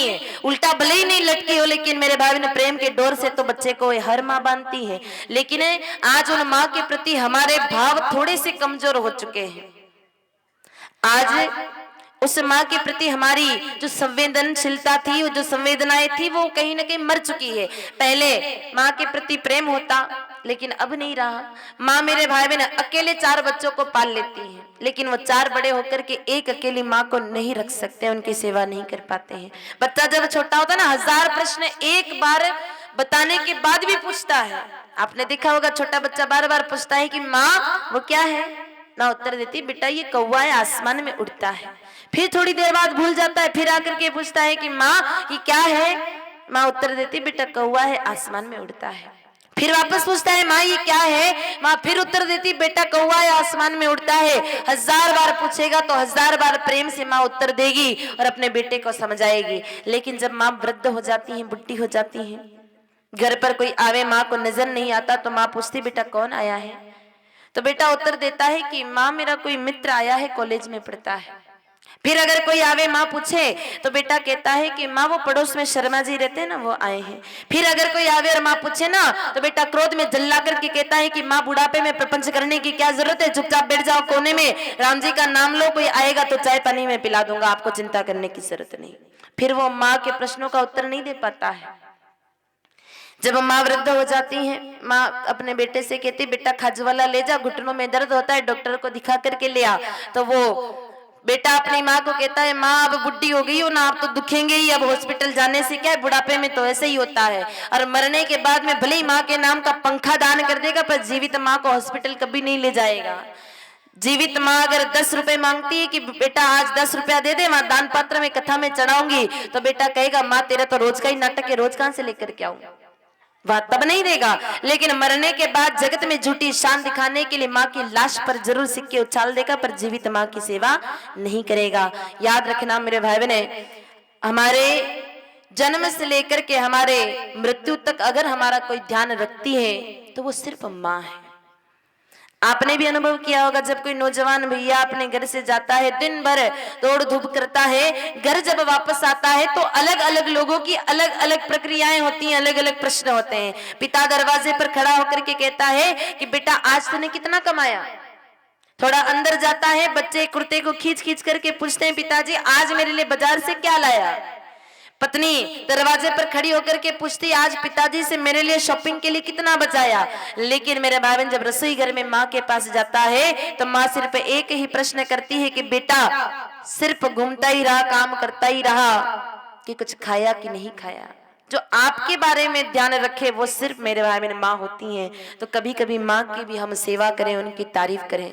नहीं है, उल्टा भले ही नहीं लटकी हो, लेकिन मेरे भाई ने प्रेम के डोर से तो बच्चे को हर माँ बांधती है। लेकिन आज उन माँ के प्रति हमारे भाव थोड़े से कमजोर हो चुके हैं। आज उस माँ के प्रति हमारी जो संवेदनशीलता थी, जो संवेदनाएं थी, वो कहीं ना कहीं मर चुकी है। पहले माँ के प्रति प्रेम होता, लेकिन अब नहीं रहा। माँ मेरे भाई बहन अकेले 4 बच्चों को पाल लेती है, लेकिन वो 4 बड़े होकर के एक अकेली माँ को नहीं रख सकते, उनकी सेवा नहीं कर पाते हैं। बच्चा जब छोटा होता है ना, 1000 प्रश्न एक बार बताने के बाद भी पूछता है। आपने देखा होगा, छोटा बच्चा बार बार पूछता है कि माँ वो क्या है, ना उत्तर देती बेटा ये कौवा है, आसमान में उड़ता है। फिर थोड़ी देर बाद भूल जाता है, फिर आकर के पूछता है कि माँ ये क्या है, माँ उत्तर देती बेटा कौवा है, आसमान में उड़ता है। फिर वापस पूछता है माँ ये क्या है, माँ फिर उत्तर देती बेटा कौवा है, आसमान में उड़ता है। 1000 बार पूछेगा तो 1000 बार प्रेम से माँ उत्तर देगी और अपने बेटे को समझाएगी। लेकिन जब माँ वृद्ध हो जाती है, बुढ़ी हो जाती है, घर पर कोई आवे माँ को नजर नहीं आता, तो माँ पूछती बेटा कौन आया है, तो बेटा उत्तर देता है कि माँ मेरा कोई मित्र आया है, कॉलेज में पढ़ता है। फिर अगर कोई आवे माँ पूछे तो बेटा कहता है कि माँ वो पड़ोस में शर्मा जी रहते हैं ना, वो आए हैं। फिर अगर कोई आवे और माँ पूछे ना, तो बेटा क्रोध में जल्ला करके कहता है कि माँ बुढ़ापे में प्रपंच करने की क्या जरूरत है, चुपचाप बैठ जाओ कोने में, राम जी का नाम लो, कोई आएगा तो चाय पानी में पिला दूंगा, आपको चिंता करने की जरूरत नहीं। फिर वो माँ के प्रश्नों का उत्तर नहीं दे पाता है। जब माँ वृद्ध हो जाती है, माँ अपने बेटे से कहती बेटा खाजवाला ले जा, घुटनों में दर्द होता है, डॉक्टर को दिखा करके ले आ। तो वो बेटा अपनी माँ को कहता है माँ अब बुढ़ी हो गई हो ना, आप तो दुखेंगे ही, अब हॉस्पिटल जाने से क्या है, बुढ़ापे में तो ऐसे ही होता है। और मरने के बाद में भले ही माँ के नाम का पंखा दान कर देगा, पर जीवित माँ को हॉस्पिटल कभी नहीं ले जाएगा। जीवित माँ अगर 10 रुपए मांगती है कि बेटा आज 10 रुपया दे दे, वहां दान पात्र में कथा में चढ़ाऊंगी, तो बेटा कहेगा माँ तेरा तो रोज का ही नाटक है, रोज कहां से लेकर के आऊं, वह तब नहीं देगा। लेकिन मरने के बाद जगत में झूठी शान दिखाने के लिए माँ की लाश पर जरूर सिक्के उछाल देगा, पर जीवित माँ की सेवा नहीं करेगा। याद रखना मेरे भाई बहने, हमारे जन्म से लेकर के हमारे मृत्यु तक अगर हमारा कोई ध्यान रखती है तो वो सिर्फ माँ है। आपने भी अनुभव किया होगा, जब कोई नौजवान भैया अपने घर से जाता है, दिन भर दौड़ धूप करता है, घर जब वापस आता है तो अलग अलग लोगों की अलग अलग प्रक्रियाएं होती हैं, अलग अलग प्रश्न होते हैं। पिता दरवाजे पर खड़ा होकर के कहता है कि बेटा आज तूने कितना कमाया। थोड़ा अंदर जाता है, बच्चे कुर्ते को खींच खींच करके पूछते हैं पिताजी आज मेरे लिए बाजार से क्या लाया। पत्नी दरवाजे पर खड़ी होकर के पूछती आज पिताजी से मेरे लिए शॉपिंग के लिए कितना बचाया। लेकिन मेरे भाई बहन जब रसोई घर में माँ के पास जाता है तो माँ सिर्फ एक ही प्रश्न करती है कि बेटा सिर्फ घूमता ही रहा, काम करता ही रहा, कि कुछ खाया कि नहीं खाया। जो आपके बारे में ध्यान रखे वो सिर्फ मेरे भाई बहन माँ होती हैं। तो कभी कभी माँ की भी हम सेवा करें, उनकी तारीफ करें,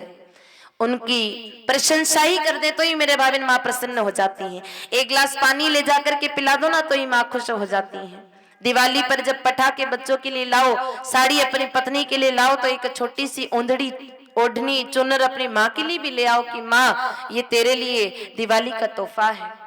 उनकी प्रशंसा ही कर दे तो ही मेरे भाई बहन माँ प्रसन्न हो जाती हैं। एक गिलास पानी ले जाकर के पिला दो ना तो ही माँ खुश हो जाती है। दिवाली पर जब पटाखे बच्चों के लिए लाओ, साड़ी अपनी पत्नी के लिए लाओ, तो एक छोटी सी ओंधड़ी ओढ़नी चुनर अपनी माँ के लिए भी ले आओ कि माँ ये तेरे लिए दिवाली का तोहफा है।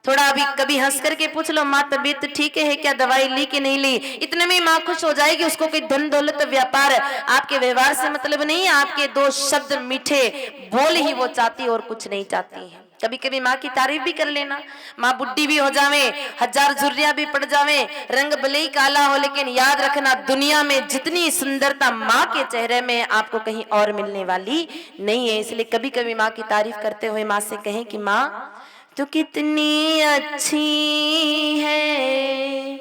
थोड़ा अभी कभी हंस करके पूछ लो माँ तबीयत ठीक है क्या, दवाई ली कि नहीं ली, इतने में माँ खुश हो जाएगी। उसको कोई धन दौलत व्यापार आपके व्यवहार से मतलब नहीं है, आपके 2 शब्द मीठे बोल ही वो चाहती और कुछ नहीं चाहती है। कभी कभी माँ की तारीफ भी कर लेना। माँ बुढ़ी भी हो जावे, 1000 झुर्रियां भी पड़ जावे, रंग भले ही काला हो, लेकिन याद रखना दुनिया में जितनी सुंदरता माँ के चेहरे में आपको कहीं और मिलने वाली नहीं है। इसलिए कभी कभी माँ की तारीफ करते हुए माँ से कहें कि माँ तू कितनी अच्छी है,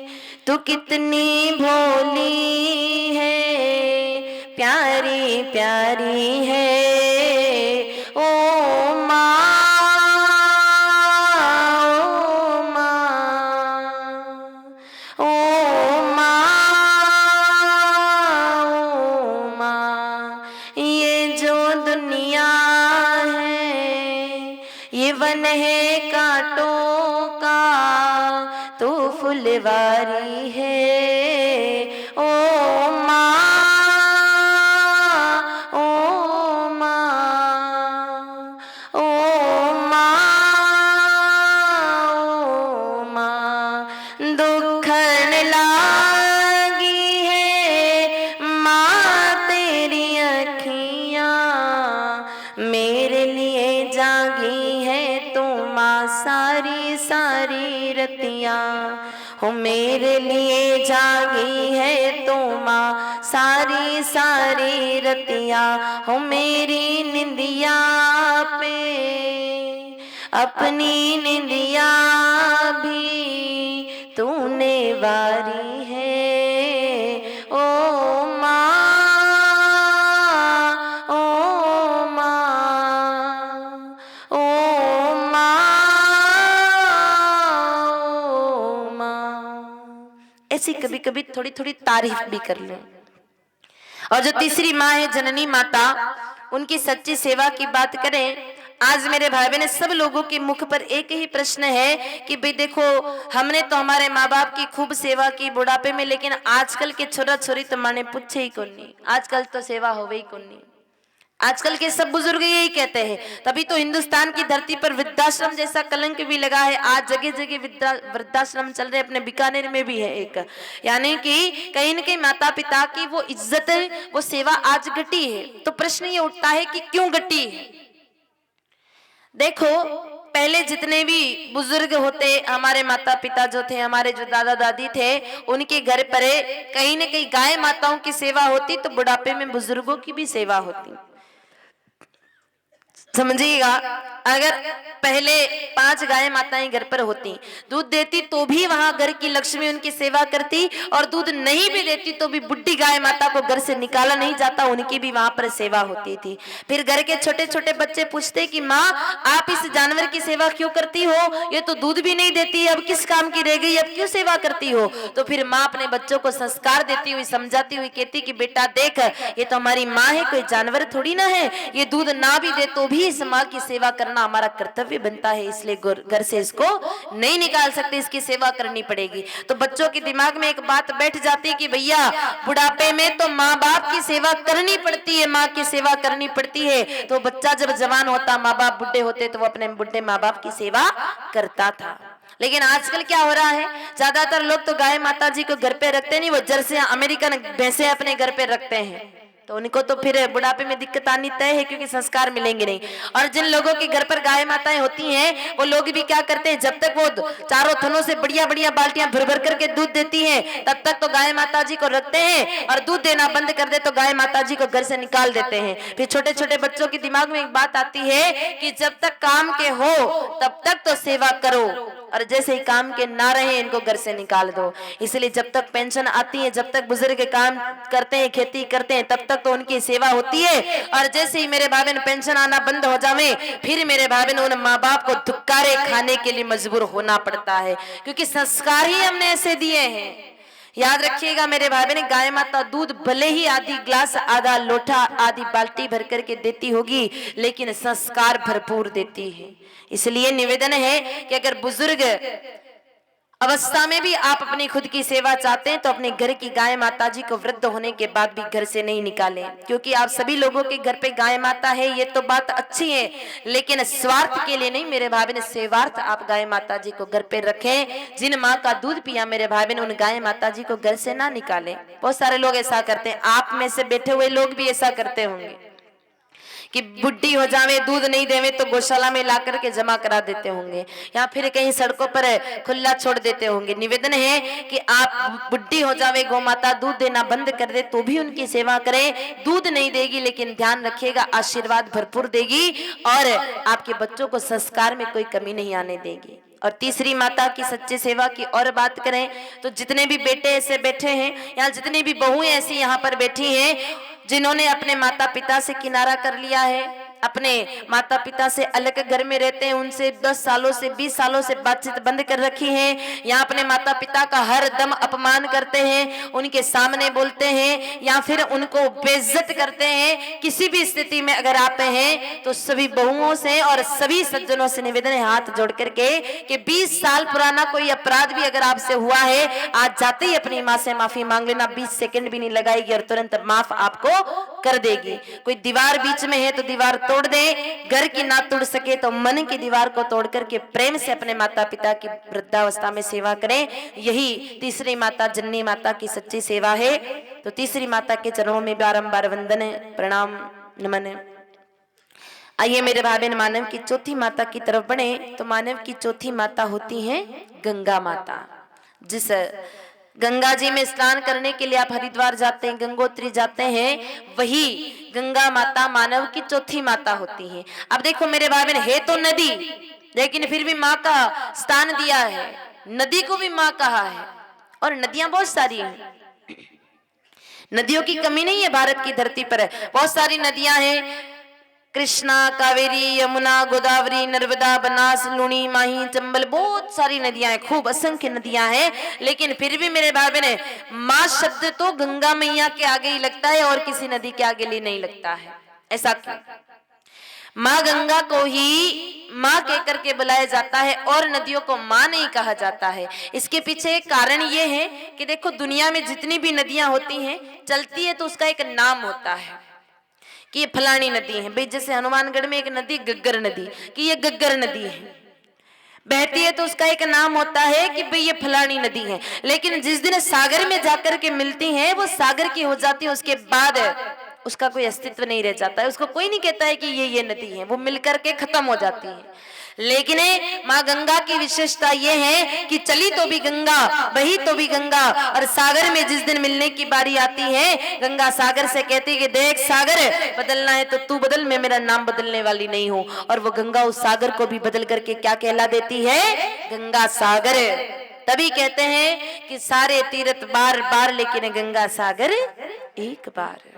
तू कितनी भोली है, प्यारी प्यारी है ओ माँ, ओ माँ, ओ माँ, ओ माँ। ये जो दुनिया है ये वन है कांटों का, तू फुलवारी है ओ माँ, ओ माँ, ओ माँ, ओ माँ। दुखन लागी है माँ तेरी अखियाँ, मेरे लिए जागी है तू माँ सारी सारी रतियाँ। रतिया हो मेरे लिए जागी है तो माँ सारी सारी रतिया हो मेरी निंदिया पे अपनी निंदिया भी तूने वारी है ओ माँ ओ माँ ओ माँ ओ माँ। ऐसी कभी कभी थोड़ी थोड़ी तारीफ भी कर लें। और जो तीसरी माँ है जननी माता, उनकी सच्ची सेवा की बात करें, आज मेरे भाई बहन सब लोगों के मुख पर एक ही प्रश्न है कि भाई देखो हमने तो हमारे माँ बाप की खूब सेवा की बुढ़ापे में, लेकिन आजकल के छोरा छोरी तो माने पूछे ही कौन नहीं, आजकल तो सेवा हो ही कौन नहीं। आजकल के सब बुजुर्ग यही कहते हैं, तभी तो हिंदुस्तान की धरती पर वृद्धाश्रम जैसा कलंक भी लगा है। आज जगह जगह वृद्धाश्रम चल रहे, अपने बीकानेर में भी है एक, यानी कि कहीं न कहीं माता पिता की वो इज्जत वो सेवा आज घटी है। तो प्रश्न ये उठता है कि क्यों घटी है। देखो पहले जितने भी बुजुर्ग होते, हमारे माता पिता जो थे, हमारे जो दादा दादी थे, उनके घर पर कहीं न कहीं गाय माताओं की सेवा होती, तो बुढ़ापे में बुजुर्गों की भी सेवा होती। समझिएगा, अगर पहले 5 गाय माताएं घर पर होती, दूध देती तो भी वहां घर की लक्ष्मी उनकी सेवा करती, और दूध नहीं भी देती तो भी बुढ़ी गाय माता को घर से निकाला नहीं जाता, उनकी भी वहां पर सेवा होती थी। फिर घर के छोटे छोटे बच्चे पूछते कि माँ आप इस जानवर की सेवा क्यों करती हो, ये तो दूध भी नहीं देती, अब किस काम की रह गई, अब क्यों सेवा करती हो। तो फिर माँ अपने बच्चों को संस्कार देती हुई, समझाती हुई कहती कि बेटा देख, ये तो हमारी माँ है, कोई जानवर थोड़ी ना है, ये दूध ना भी दे तो भी इस माँ की सेवा करना हमारा कर्तव्य बनता है, इसलिए घर से इसको नहीं निकाल सकते, इसकी सेवा करनी पड़ेगी। तो बच्चों के दिमाग में एक बात बैठ जाती है कि भैया बुढ़ापे में तो माँ बाप की सेवा करनी पड़ती है, माँ की सेवा करनी पड़ती है। तो बच्चा जब जवान होता, माँ बाप बुढ़े होते, तो वो अपने बुढ़े माँ बाप की सेवा करता था। लेकिन आजकल क्या हो रहा है, ज्यादातर लोग तो गाय माता जी को घर पे रखते नहीं, वो जर्सी अमेरिकन भैंसे अपने घर पे रखते हैं, तो उनको तो फिर बुढ़ापे में दिक्कत आनी तय है, क्योंकि संस्कार मिलेंगे नहीं। और जिन लोगों के घर पर गाय माताएं होती हैं, वो लोग भी क्या करते हैं, जब तक वो चारों थनों से बढ़िया बढ़िया बाल्टियां भर भर करके दूध देती हैं, तब तक तो गाय माता जी को रखते हैं, और दूध देना बंद कर दे तो गाय माता जी को घर से निकाल देते हैं। फिर छोटे छोटे बच्चों के दिमाग में एक बात आती है कि जब तक काम के हो तब तक तो सेवा करो, और जैसे ही काम के ना रहे इनको घर से निकाल दो। इसलिए जब तक पेंशन आती है, जब तक बुजुर्ग काम करते हैं, खेती करते हैं, तब तक तो उनकी सेवा होती है। और जैसे ही मेरे भाई बहन पेंशन आना बंद हो जावे, फिर मेरे भाई बहन उन माँ बाप को धुक्कारे खाने के लिए मजबूर होना पड़ता है, क्योंकि संस्कार ही हमने ऐसे दिए हैं। याद रखिएगा मेरे भाई बहन, गाय माता दूध भले ही आधी ग्लास, आधा लोटा, आधी बाल्टी भर करके देती होगी, लेकिन संस्कार भरपूर देती है। इसलिए निवेदन है कि अगर बुजुर्ग अवस्था में भी आप अपनी खुद की सेवा चाहते हैं, तो अपने घर की गाय माता जी को वृद्ध होने के बाद भी घर से नहीं निकालें, क्योंकि आप सभी लोगों के घर पे गाय माता है, ये तो बात अच्छी है, लेकिन स्वार्थ के लिए नहीं मेरे भाई बहन, सेवार्थ आप गाय माता जी को घर पे रखें। जिन माँ का दूध पिया मेरे भाई बहन, उन गाय माता जी को घर से ना निकालें। बहुत सारे लोग ऐसा करते हैं, आप में से बैठे हुए लोग भी ऐसा करते होंगे कि बुढ़ी हो जावे, दूध नहीं देवे तो गौशाला में ला करके जमा करा देते होंगे, या फिर कहीं सड़कों पर खुला छोड़ देते होंगे। निवेदन है कि आप बुढ़ी हो जावे, गौ माता दूध देना बंद कर दे तो भी उनकी सेवा करें। दूध नहीं देगी, लेकिन ध्यान रखिएगा आशीर्वाद भरपूर देगी, और आपके बच्चों को संस्कार में कोई कमी नहीं आने देगी। और तीसरी माता की सच्ची सेवा की और बात करें तो जितने भी बेटे ऐसे बैठे हैं, या जितनी भी बहुएं ऐसी यहाँ पर बैठी हैं जिन्होंने अपने माता पिता से किनारा कर लिया है, अपने माता पिता से अलग घर में रहते हैं, उनसे 10 सालों से 20 सालों से बातचीत बंद कर रखी है, या अपने माता पिता का हर दम अपमान करते हैं, उनके सामने बोलते हैं, या फिर उनको बेइज्जत करते हैं। किसी भी स्थिति में अगर आते हैं तो सभी बहुओं से और सभी सज्जनों से निवेदन है हाथ जोड़ करके कि 20 साल पुराना कोई अपराध भी अगर आपसे हुआ है, आज जाते ही अपनी माँ से माफी मांग लेना, 20 सेकंड भी नहीं लगाएगी और तुरंत माफ आपको कर देगी। कोई दीवार बीच में है तो दीवार तोड़ दे, घर की ना तोड़ सके तो मन की दीवार को तोड़ करके प्रेम से अपने माता पिता की वृद्धावस्था में सेवा करें। यही तीसरी माता जननी माता की सच्ची सेवा है। तो तीसरी माता के चरणों में बारंबार वंदन प्रणाम नमन। आइए मेरे भाई बहन, मानव की चौथी माता की तरफ बढ़े तो मानव की चौथी माता होती है गंगा माता। जिस गंगा जी में स्नान करने के लिए आप हरिद्वार जाते हैं, गंगोत्री जाते हैं, वही गंगा माता मानव की चौथी माता होती है। अब देखो मेरे भाई बहन, है तो नदी, लेकिन फिर भी माँ का स्थान दिया है, नदी को भी माँ कहा है। और नदियां बहुत सारी हैं, नदियों की कमी नहीं है भारत की धरती पर, बहुत सारी नदियां हैं, कृष्णा, कावेरी, यमुना, गोदावरी, नर्मदा, बनास, लुणी, माही, चंबल, बहुत सारी नदियां हैं, खूब असंख्य नदियां हैं। लेकिन फिर भी मेरे भाई बहन, माँ शब्द तो गंगा मैया के आगे ही लगता है और किसी नदी के आगे लिए नहीं लगता है। ऐसा क्यों? माँ गंगा को ही माँ कहकर के बुलाया जाता है और नदियों को माँ नहीं कहा जाता है। इसके पीछे एक कारण ये है कि देखो, दुनिया में जितनी भी नदियां होती हैं, चलती है तो उसका एक नाम होता है कि ये फलानी नदी है। भाई जैसे हनुमानगढ़ में एक नदी गग्गर नदी, कि ये गग्गर नदी है, बहती है तो उसका एक नाम होता है कि भाई ये फलानी नदी है। लेकिन जिस दिन सागर में जाकर के मिलती हैं, वो सागर की हो जाती है, उसके बाद उसका कोई अस्तित्व नहीं रह जाता है, उसको कोई नहीं कहता है कि ये नदी है, वो मिलकर के खत्म हो जाती है। लेकिन माँ गंगा की विशेषता ये है कि चली तो भी गंगा, बही तो भी गंगा, और सागर में जिस दिन मिलने की बारी आती है, गंगा सागर से कहती है कि देख सागर, बदलना है तो तू बदल, मैं मेरा नाम बदलने वाली नहीं हूं। और वो गंगा उस सागर को भी बदल करके क्या कहला देती है? गंगा सागर। तभी कहते हैं कि सारे तीर्थ बार बार, लेकिन गंगा सागर एक बार।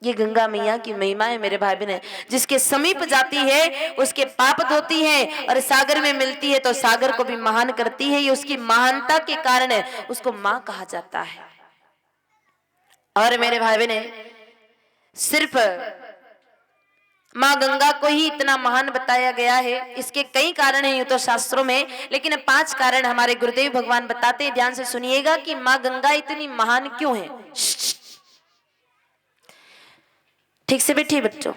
ये गंगा मैया की महिमा है मेरे भाई बहन, जिसके समीप जाती है उसके पाप धोती है, और सागर में मिलती है तो सागर को भी महान करती है। ये उसकी महानता के कारण उसको मां कहा जाता है। और मेरे भाई बहन, सिर्फ मां गंगा को ही इतना महान बताया गया है, इसके कई कारण हैं यूं तो शास्त्रों में, लेकिन 5 कारण हमारे गुरुदेव भगवान बताते हैं। ध्यान से सुनिएगा कि मां गंगा इतनी महान क्यों है। ठीक से बैठिए बच्चों।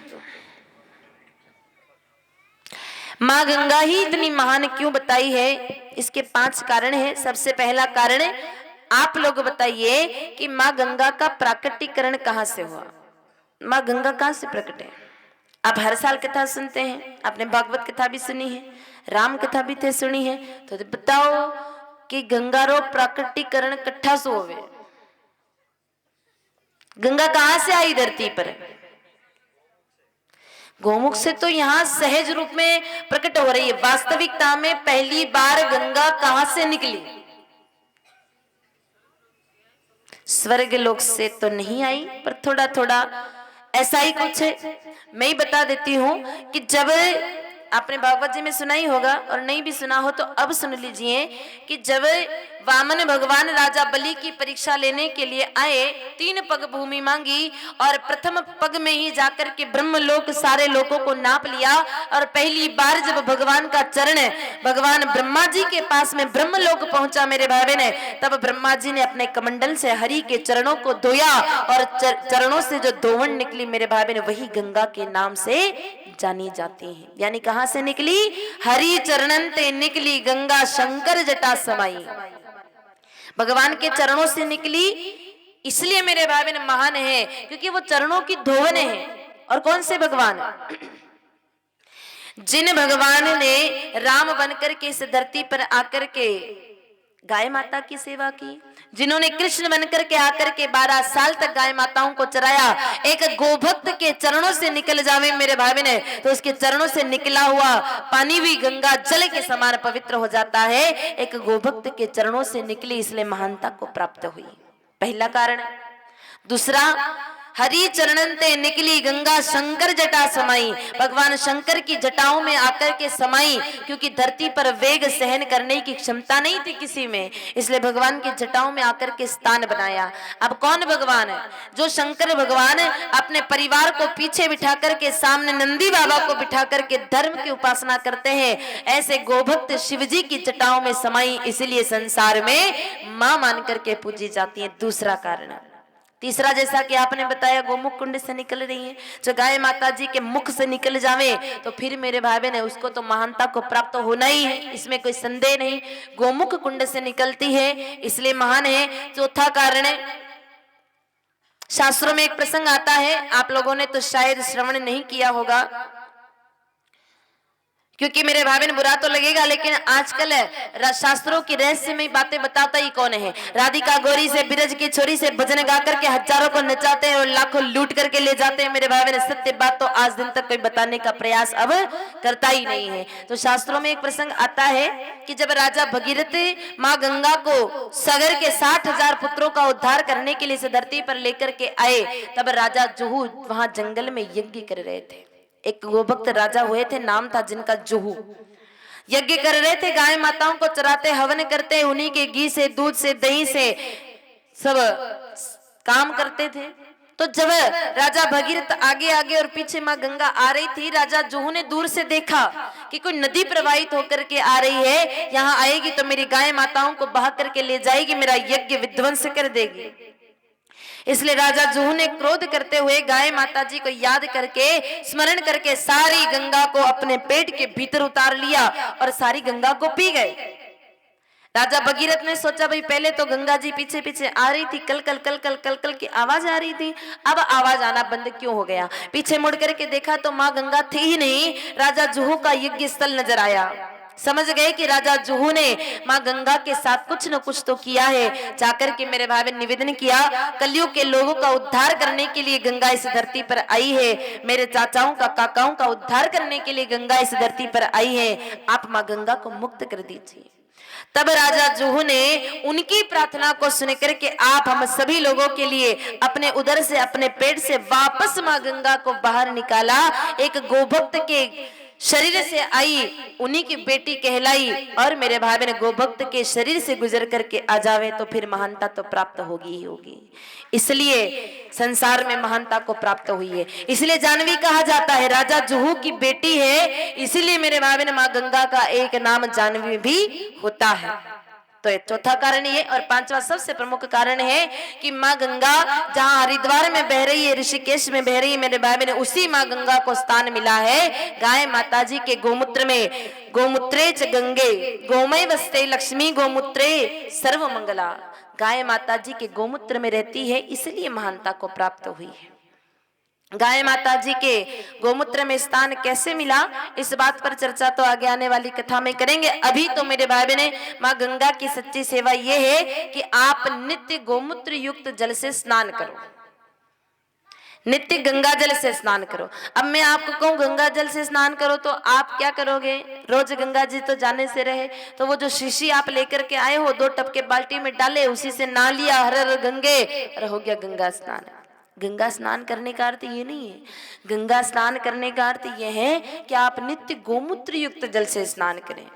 मां गंगा ही इतनी महान क्यों बताई है, इसके 5 कारण हैं। सबसे पहला कारण, आप लोग बताइए कि मां गंगा का प्राकटीकरण कहां से हुआ? मां गंगा कहां से प्रकट है? आप हर साल कथा सुनते हैं, आपने भागवत कथा भी सुनी है, राम कथा भी थे सुनी है, तो बताओ कि गंगा रो प्राकटीकरण कट्ठा से होवे? गंगा कहां से आई धरती पर? गोमुख से तो यहाँ सहज रूप में प्रकट हो रही है। वास्तविकता में पहली बार गंगा कहां से निकली? स्वर्ग लोक से तो नहीं आई, पर थोड़ा थोड़ा ऐसा ही कुछ है। मैं ही बता देती हूं कि जब आपने भागवत जी में सुना ही होगा, और नहीं भी सुना हो तो अब सुन लीजिए, कि जब वामन भगवान राजा बलि की परीक्षा लेने के लिए आए, 3 पग भूमि मांगी, और प्रथम पग में ही जाकर के ब्रह्मलोक सारे लोकों को नाप लिया, और पहली बार जब भगवान का चरण भगवान ब्रह्मा जी के पास में ब्रह्मलोक पहुंचा मेरे भाई बहन, तब ब्रह्मा जी ने अपने कमंडल से हरि के चरणों को धोया, और चरणों से जो धोवन निकली मेरे भाई बहन, वही गंगा के नाम से जानी जाती है। यानी कहां से निकली? हरि चरणन ते निकली गंगा, शंकर जटा समाई। भगवान के चरणों से निकली, इसलिए मेरे भाई बहन महान है, क्योंकि वो चरणों की धोवन है। और कौन से भगवान? जिन भगवान ने राम बनकर के इस धरती पर आकर के गाय माता की सेवा की, जिन्होंने कृष्ण बनकर के आकर के 12 साल तक गाय माताओं को चराया, एक गोभक्त के चरणों से निकल जावे मेरे भाई बहन, तो उसके चरणों से निकला हुआ पानी भी गंगा जल के समान पवित्र हो जाता है। एक गोभक्त के चरणों से निकली, इसलिए महानता को प्राप्त हुई। पहला कारण। दूसरा, हरि चरणन ते निकली गंगा, शंकर जटा समाई। भगवान शंकर की जटाओं में आकर के समाई, क्योंकि धरती पर वेग सहन करने की क्षमता नहीं थी किसी में, इसलिए भगवान की जटाओं में आकर के स्थान बनाया। अब कौन भगवान है? जो शंकर भगवान अपने परिवार को पीछे बिठा करके सामने नंदी बाबा को बिठा करके धर्म की उपासना करते हैं, ऐसे गोभक्त शिवजी की जटाओं में समाई, इसलिए संसार में मां मान करके पूजी जाती है। दूसरा कारण। तीसरा, जैसा कि आपने बताया, गोमुख कुंड से निकल रही है, जो गाय माता जी के मुख से निकल जावे तो फिर मेरे भाई बहन उसको तो महानता को प्राप्त होना ही है, इसमें कोई संदेह नहीं। गोमुख कुंड से निकलती है इसलिए महान है। चौथा कारण, शास्त्रों में एक प्रसंग आता है, आप लोगों ने तो शायद श्रवण नहीं किया होगा, क्योंकि मेरे भाई बहन बुरा तो लगेगा, लेकिन आजकल शास्त्रों की रहस्यमय बातें बताता ही कौन है। राधिका गौरी से, बिरज की छोरी से भजन गा करके हजारों को नचाते हैं और लाखों लूट करके ले जाते हैं। मेरे भाई बहन सत्य बात तो आज दिन तक कोई बताने का प्रयास अब करता ही नहीं है। तो शास्त्रों में एक प्रसंग आता है कि जब राजा भगीरथ माँ गंगा को सगर के 60,000 पुत्रों का उद्धार करने के लिए इस धरती पर लेकर के आए, तब राजा जुहू वहां जंगल में यज्ञ कर रहे थे। एक गोभक्त राजा हुए थे, नाम था जिनका जुहू। यज्ञ कर रहे थे, गाय माताओं को चराते, हवन करते, उन्हीं के घी से, दूध से, दही से सब काम करते थे। तो जब राजा भगीरथ आगे आगे और पीछे माँ गंगा आ रही थी, राजा जुहू ने दूर से देखा कि कोई नदी प्रवाहित होकर के आ रही है, यहाँ आएगी तो मेरी गाय माताओं को बहा करके ले जाएगी, मेरा यज्ञ विध्वंस कर देगी। इसलिए राजा जुहू ने क्रोध करते हुए गाय माता जी को याद करके, स्मरण करके सारी गंगा को अपने पेट के भीतर उतार लिया और सारी गंगा को पी गए। राजा भगीरथ ने सोचा भाई पहले तो गंगा जी पीछे पीछे आ रही थी, कल कल कल कल कल कल की आवाज आ रही थी, अब आवाज आना बंद क्यों हो गया। पीछे मुड़ करके देखा तो माँ गंगा थी ही नहीं, राजा जुहू का यज्ञ स्थल नजर आया। समझ गए कि राजा जुहू ने माँ गंगा के साथ कुछ न कुछ तो किया है। जाकर के मेरे भाई ने निवेदन किया, कलयुग के लोगों का उद्धार करने के लिए गंगा इस धरती पर आई है, मेरे चाचाओं का, काकाओं का उद्धार करने के लिए गंगा इस धरती पर आई है, आप माँ गंगा को मुक्त कर दीजिए। तब राजा जुहू ने उनकी प्रार्थना को सुनकर के आप हम सभी लोगों के लिए अपने उदर से, अपने पेट से वापस माँ गंगा को बाहर निकाला। एक गोभक्त के शरीर से आई, उन्हीं की बेटी कहलाई, और मेरे भाई बहन गोभक्त के शरीर से गुजर करके आ जावे तो फिर महानता तो प्राप्त होगी ही होगी। इसलिए संसार में महानता को प्राप्त हुई है। इसलिए जानवी कहा जाता है, राजा जुहू की बेटी है, इसलिए मेरे भाई बहन माँ गंगा का एक नाम जानवी भी होता है। तो ये चौथा कारण ये, और पांचवा सबसे प्रमुख कारण है कि माँ गंगा जहाँ हरिद्वार में बह रही है, ऋषिकेश में बह रही है, मेरे भाई बहन उसी माँ गंगा को स्थान मिला है गाय माता जी के गोमूत्र में। गोमूत्रे च गंगे गोमय वस्ते लक्ष्मी गोमूत्रे सर्व मंगला। गाय माता जी के गोमूत्र में रहती है, इसलिए महानता को प्राप्त हुई है। गाय माता जी के गोमूत्र में स्थान कैसे मिला, इस बात पर चर्चा तो आगे आने वाली कथा में करेंगे। अभी तो मेरे भाई बहने माँ गंगा की सच्ची सेवा ये है कि आप नित्य गोमूत्र युक्त जल से स्नान करो, नित्य गंगा जल से स्नान करो। अब मैं आपको कहूँ गंगा जल से स्नान करो तो आप क्या करोगे, रोज गंगा जी तो जाने से रहे, तो वो जो शीशी आप लेकर के आए हो 2 टप के बाल्टी में डाले, उसी से नहा लिया, हर हर गंगे, और हो गया गंगा स्नान। गंगा स्नान करने का अर्थ ये नहीं है, गंगा स्नान करने का अर्थ ये है कि आप नित्य गोमूत्र युक्त जल से स्नान करें।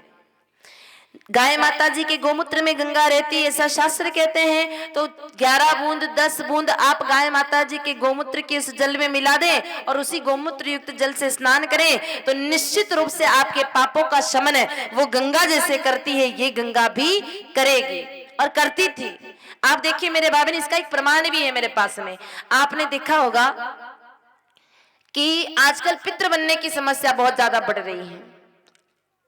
गाय माता जी के गोमूत्र में गंगा रहती है, ऐसा शास्त्र कहते हैं। तो 11 बूंद 10 बूंद आप गाय माता जी के गोमूत्र के उस जल में मिला दें और उसी गोमूत्र युक्त जल से स्नान करें, तो निश्चित रूप से आपके पापों का शमन वो गंगा जैसे करती है, ये गंगा भी करेगी और करती थी। आप देखिए मेरे भाभी, इसका एक प्रमाण भी है मेरे पास में। आपने देखा होगा कि आजकल पितृ बनने की समस्या बहुत ज्यादा बढ़ रही है।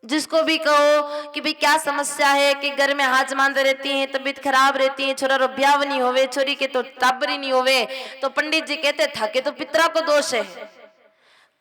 जिसको भी कहो कि भाई क्या समस्या है, कि घर में हाथ मांद रहती हैं, तबीयत खराब रहती है, छोरा रो ब्याह नहीं होवे, छोरी के तो टाबरी नहीं होवे, तो पंडित जी कहते थाके तो पितरा को दोष है।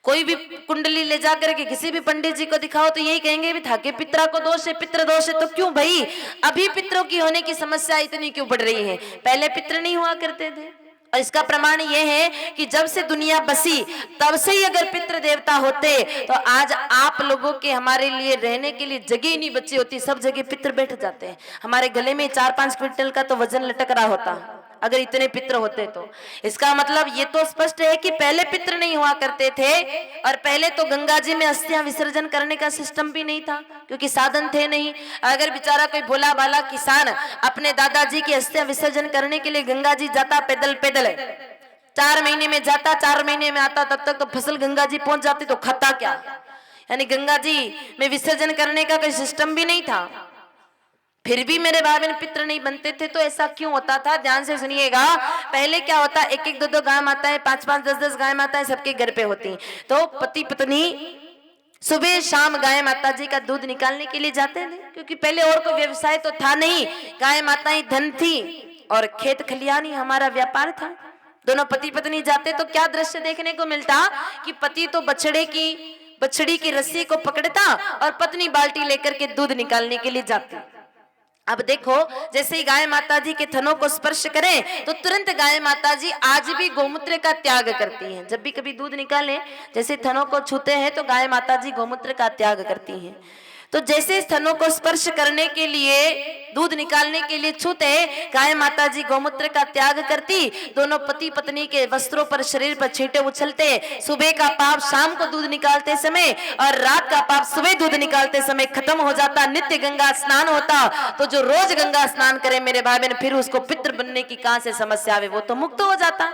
कोई भी कुंडली ले जाकर के किसी भी पंडित जी को दिखाओ तो यही कहेंगे भी थाके पितरा को दोष है, पितृ दोष है। तो क्यों भाई अभी पितरों की होने की समस्या इतनी क्यों बढ़ रही है? पहले पितृ नहीं हुआ करते थे। और इसका प्रमाण यह है कि जब से दुनिया बसी तब से ही अगर पितृ देवता होते तो आज आप लोगों के हमारे लिए रहने के लिए जगह ही नहीं बची होती, सब जगह पितृ बैठ जाते हैं। हमारे गले में 4-5 क्विंटल का तो वजन लटक रहा होता अगर इतने पितृ होते तो। इसका मतलब ये तो स्पष्ट है कि पहले पितृ नहीं हुआ करते थे, और पहले तो गंगा जी में अस्थियां विसर्जन करने का सिस्टम भी नहीं था, क्योंकि साधन थे नहीं। अगर बेचारा कोई भोला भाला किसान अपने दादाजी की अस्थियां विसर्जन करने के लिए गंगा जी जाता पैदल पैदल, 4 महीने में जाता 4 महीने में आता, तब तक तो फसल गंगा जी पहुंच जाती, तो खाता क्या? यानी गंगा जी में विसर्जन करने का कोई सिस्टम भी नहीं था। फिर भी मेरे भाई बहन पितृ नहीं बनते थे। तो ऐसा क्यों होता था? ध्यान से सुनिएगा। पहले क्या होता, 1-1, 2-2 गाय माताएं, 5-5, 10-10 गाय माताएं सबके घर पे होती। तो पति पत्नी सुबह शाम गाय माता जी का दूध निकालने के लिए जाते थे, क्योंकि पहले और कोई व्यवसाय तो था नहीं। गाय माताएं धन थी और खेत खलियान ही हमारा व्यापार था। दोनों पति पत्नी जाते तो क्या दृश्य देखने को मिलता कि पति तो बछड़े की बछड़ी की रस्सी को पकड़ता और पत्नी बाल्टी लेकर के दूध निकालने के लिए जाती। अब देखो, जैसे ही गाय माता जी के थनों को स्पर्श करें तो तुरंत गाय माता जी आज भी गोमूत्र का त्याग करती हैं। जब भी कभी दूध निकालें, जैसे थनों को छूते हैं तो गाय माता जी गोमूत्र का त्याग करती हैं। तो जैसे इस थनों को स्पर्श करने के लिए, दूध निकालने के लिए छूते, गाय माता जी गोमूत्र का त्याग करती। दोनों पति पत्नी के वस्त्रों पर, शरीर पर छींटे उछलते। सुबह का पाप शाम को दूध निकालते समय और रात का पाप सुबह दूध निकालते समय खत्म हो जाता। नित्य गंगा स्नान होता। तो जो रोज गंगा स्नान करे मेरे भाई बहन, फिर उसको पितृ बनने की कहां से समस्या आवे, वो तो मुक्त हो जाता।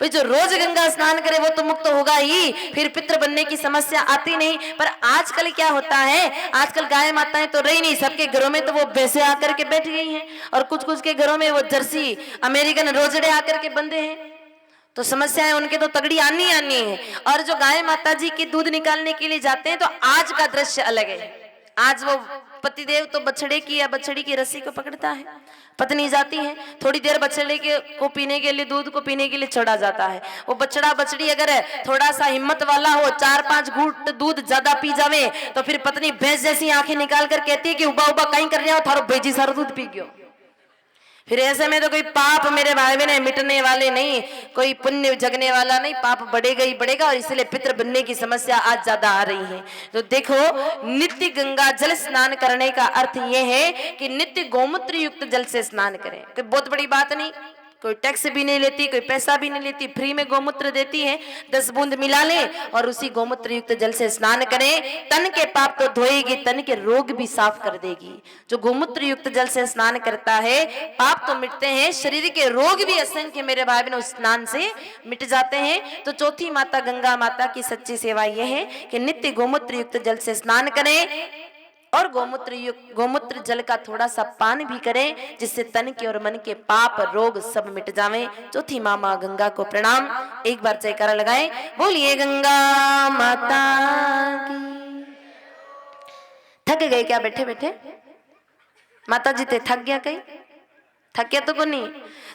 भाई जो रोज गंगा स्नान करे वो तो मुक्त होगा ही, फिर पितृ बनने की समस्या आती नहीं। पर आजकल क्या होता है, आजकल गाय माताएं तो रही नहीं, सबके घरों में तो वो भैंसे आकर के बैठ गई हैं और कुछ कुछ के घरों में वो जर्सी अमेरिकन रोजड़े आकर के बंधे हैं। तो समस्याएं उनके तो तगड़ी आनी है। और जो गाय माता जी के दूध निकालने के लिए जाते हैं तो आज का दृश्य अलग है। आज वो पतिदेव तो बछड़े की या बछड़ी की रस्सी को पकड़ता है, पत्नी जाती है, थोड़ी देर बछड़े के को पीने के लिए, दूध को पीने के लिए छोड़ा जाता है। वो बछड़ा बछड़ी अगर थोड़ा सा हिम्मत वाला हो, 4-5 घूंट दूध ज्यादा पी जावे तो फिर पत्नी भैंस जैसी आंखें निकाल कर कहती है कि उबा उबा कहीं कर रहा हो, थारो बेजी सारा दूध पी गयो। फिर ऐसे में तो कोई पाप मेरे भाई बहन मिटने वाले नहीं, कोई पुण्य जगने वाला नहीं, पाप बढ़ेगा ही बढ़ेगा। और इसलिए पितृ बनने की समस्या आज ज्यादा आ रही है। तो देखो, नित्य गंगा जल स्नान करने का अर्थ यह है कि नित्य गोमूत्र युक्त जल से स्नान करें। कोई बहुत बड़ी बात नहीं, कोई टैक्स भी नहीं लेती, कोई पैसा भी नहीं लेती, फ्री में गोमूत्र देती है। 10 बूंद मिला लें और उसी गोमूत्र युक्त जल से स्नान करें। तन के पाप तो धोएगी, तन के रोग भी साफ कर देगी। जो गोमूत्र युक्त जल से स्नान करता है, पाप तो मिटते हैं, शरीर के रोग भी असंख्य मेरे भाई बहन उस स्नान से मिट जाते हैं। तो चौथी माता गंगा माता की सच्ची सेवा यह है कि नित्य गोमूत्र युक्त जल से स्नान करें और गोमूत्र जल का थोड़ा सा पान भी करें, जिससे तन के और मन के पाप रोग सब मिट जावें। चौथी मामा गंगा को प्रणाम। एक बार जयकारा लगाएं, बोलिए गंगा माता की। थक गए क्या बैठे बैठे? माता जी ते थक गया कहीं? थके तो नहीं,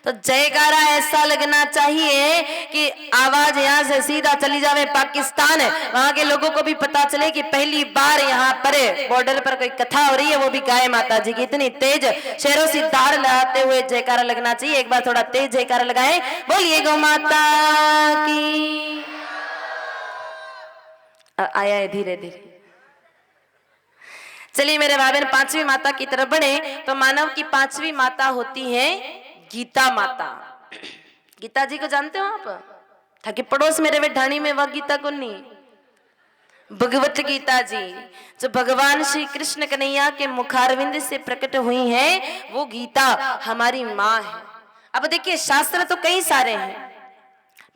तो जयकारा ऐसा लगना चाहिए कि आवाज यहाँ से सीधा चली जावे पाकिस्तान, वहां के लोगों को भी पता चले कि पहली बार यहाँ पर बॉर्डर पर कोई कथा हो रही है, वो भी गाय माता जी की। इतनी तेज शेरों से धार लगाते हुए जयकारा लगना चाहिए। एक बार थोड़ा तेज जयकारा लगाए, बोलिए गौ माता की। आया है धीरे धीरे। चलिए मेरे भाई बहन, 5वीं माता की तरफ बढ़े तो मानव की 5वीं माता होती है गीता माता। गीता जी को जानते हो आप? था कि पड़ोस मेरे बैठानी में वह गीता को नहीं, भगवत गीता जी जो भगवान श्री कृष्ण कन्हैया के मुखारविंद से प्रकट हुई है, वो गीता हमारी माँ है। अब देखिए, शास्त्र तो कई सारे हैं,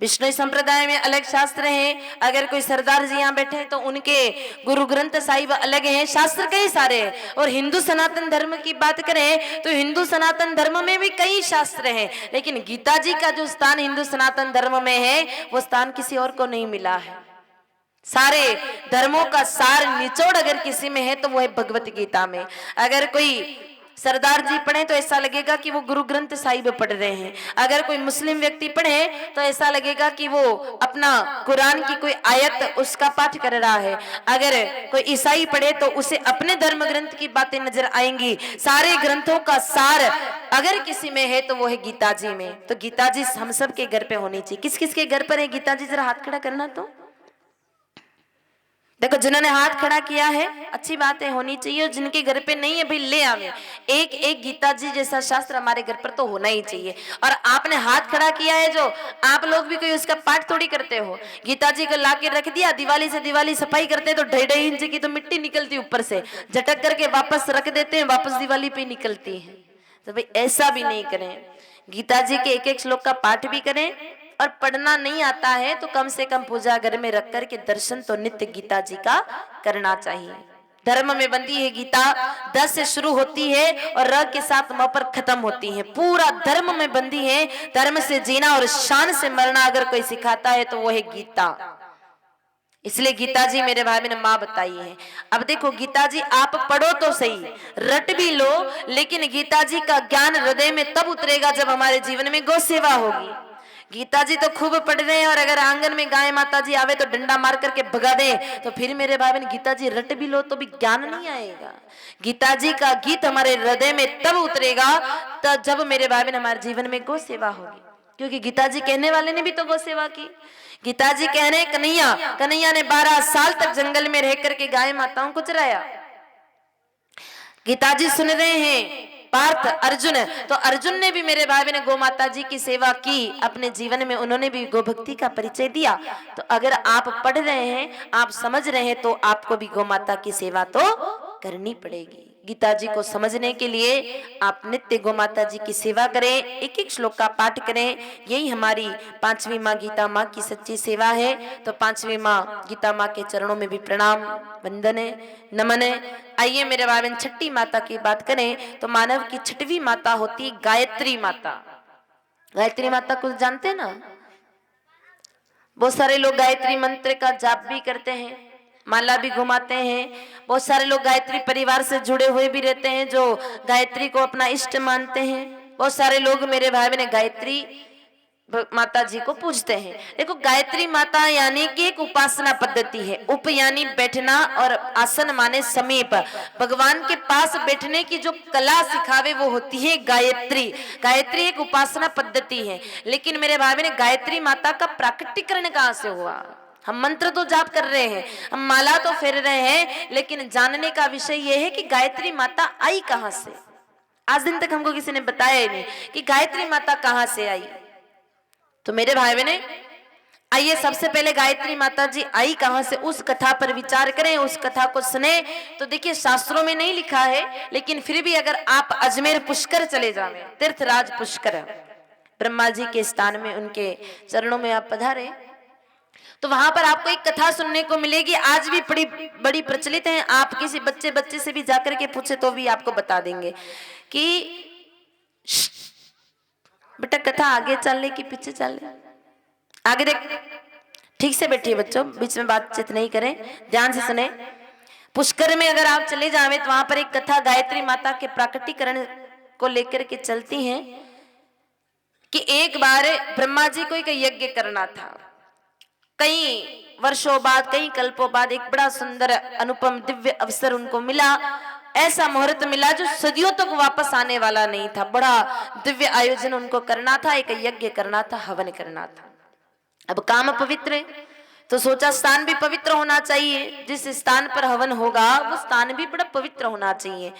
विष्णु संप्रदाय में अलग शास्त्र हैं। अगर कोई सरदार जी यहाँ बैठे हैं तो उनके गुरु ग्रंथ साहिब अलग हैं। शास्त्र कई सारे हैं। और हिंदू सनातन धर्म की बात करें तो हिंदू सनातन धर्म में भी कई शास्त्र हैं, लेकिन गीता जी का जो स्थान हिंदू सनातन धर्म में है, वो स्थान किसी और को नहीं मिला है। सारे धर्मों का सार निचोड़ अगर किसी में है तो वो है भगवत गीता में। अगर कोई सरदार जी पढ़े तो ऐसा लगेगा कि वो गुरु ग्रंथ साहिब पढ़ रहे हैं। अगर कोई मुस्लिम व्यक्ति पढ़े तो ऐसा लगेगा कि वो अपना कुरान की कोई आयत उसका पाठ कर रहा है। अगर कोई ईसाई पढ़े तो उसे अपने धर्म ग्रंथ की बातें नजर आएंगी। सारे ग्रंथों का सार अगर किसी में है तो वो है गीता जी में। तो गीता जी हम सब के घर पे होनी चाहिए। किस किस के घर पर है गीता जी? जरा हाथ खड़ा करना। तो देखो, जिन्होंने हाथ खड़ा किया है अच्छी बातें होनी चाहिए, और जिनके घर पे नहीं है भाई ले आवे। एक एक गीता जी जैसा शास्त्र हमारे घर पर तो होना ही चाहिए। और आपने हाथ खड़ा किया है जो, आप लोग भी कोई उसका पाठ थोड़ी करते हो। गीता जी को लाके रख दिया, दिवाली से दिवाली सफाई करते हैं तो 2.5 इंच की तो मिट्टी निकलती ऊपर से, झटक करके वापस रख देते हैं, वापस दिवाली पे निकलती है। तो भाई ऐसा भी नहीं करें। गीता जी के एक एक श्लोक का पाठ भी करें, और पढ़ना नहीं आता है तो कम से कम पूजा घर में रख कर के दर्शन तो नित्य गीता जी का करना चाहिए। धर्म में बंदी है गीता, 10 से शुरू होती है और र के साथ म पर खत्म होती है। पूरा धर्म में बंदी है। धर्म से जीना और शान से मरना अगर कोई सिखाता है तो वो है गीता। इसलिए गीता जी मेरे भाई ने माँ बताई है। अब देखो, गीता जी आप पढ़ो तो सही, रट भी लो, लेकिन गीता जी का ज्ञान हृदय में तब उतरेगा जब हमारे जीवन में गौ सेवा होगी। गीता जी तो खूब पढ़ रहे हैं और अगर आंगन में गाय माता जी आवे तो डंडा मार करके भगा दे, तो फिर मेरे भाई बहन गीता जी रट भी लो तो भी ज्ञान नहीं आएगा। गीता जी का गीत हमारे हृदय में तब उतरेगा तब जब मेरे भाई बहन हमारे जीवन में गौ सेवा होगी, क्योंकि गीता जी कहने वाले ने भी तो गौ सेवा की। गीता जी कह रहे कन्हैया, कन्हैया ने 12 साल तक जंगल में रह करके गाय माताओं को चराया। गीता जी सुन रहे हैं पार्थ अर्जुन, तो अर्जुन ने भी मेरे भाई बहन गौ माता जी की सेवा की अपने जीवन में, उन्होंने भी गौ भक्ति का परिचय दिया। तो अगर आप पढ़ रहे हैं, आप समझ रहे हैं, तो आपको भी गौ माता की सेवा तो करनी पड़ेगी। गीता जी को समझने के लिए आप नित्य गौ माता जी की सेवा करें, एक एक श्लोक का पाठ करें। यही हमारी 5वीं माँ गीता माँ की सच्ची सेवा है। तो 5वीं माँ गीता माँ के चरणों में भी प्रणाम, वंदन है, नमन है। आइए मेरे भाई बहन 6ठी माता की बात करें तो मानव की 6वीं माता होती गायत्री माता। गायत्री माता कुछ जानते हैं ना? बहुत सारे लोग गायत्री मंत्र का जाप भी करते हैं, माला भी घुमाते हैं। बहुत सारे लोग गायत्री परिवार से जुड़े हुए भी रहते हैं जो गायत्री को अपना इष्ट मानते हैं। बहुत सारे लोग मेरे भाई बहन गायत्री माता जी को पूजते हैं। देखो गायत्री माता यानी कि एक उपासना पद्धति है। उप यानी बैठना और आसन माने समीप, भगवान के पास बैठने की जो कला सिखावे वो होती है गायत्री। गायत्री एक उपासना पद्धति है। लेकिन मेरे भाई बहन गायत्री माता का प्राकटीकरण कहाँ से हुआ? हम मंत्र तो जाप कर रहे हैं, हम माला तो फेर रहे हैं, लेकिन जानने का विषय यह है कि गायत्री माता आई कहां से। आज दिन तक हमको किसी ने बताया ही नहीं कि गायत्री माता कहां से आई। तो मेरे भाई बहने आइए सबसे पहले गायत्री माता जी आई कहां से, उस कथा पर विचार करें, उस कथा को सुने। तो देखिए शास्त्रों में नहीं लिखा है, लेकिन फिर भी अगर आप अजमेर पुष्कर चले जाएं, तीर्थराज पुष्कर, ब्रह्मा जी के स्थान में, उनके चरणों में आप पधारे, तो वहां पर आपको एक कथा सुनने को मिलेगी। आज भी बड़ी प्रचलित है। आप किसी बच्चे से भी जाकर के पूछे तो भी आपको बता देंगे कि बेटा कथा आगे चलने की पीछे चलने, आगे देख, ठीक से बैठिए बच्चों, बीच में बातचीत नहीं करें, ध्यान से सुने। पुष्कर में अगर आप चले जावे तो वहां पर एक कथा गायत्री माता के प्राकटीकरण को लेकर के चलती है कि एक बार ब्रह्मा जी को एक यज्ञ करना था। कई वर्षों बाद, कई कल्पों बाद एक बड़ा सुंदर अनुपम दिव्य अवसर उनको मिला। ऐसा मुहूर्त मिला जो सदियों तक वापस आने वाला नहीं था। बड़ा दिव्य आयोजन उनको करना था, एक यज्ञ करना था, हवन करना था। अब काम पवित्र है तो सोचा स्थान भी पवित्र होना चाहिए, जिस स्थान पर हवन होगा वो स्थान भी बड़ा पवित्र होना चाहिए।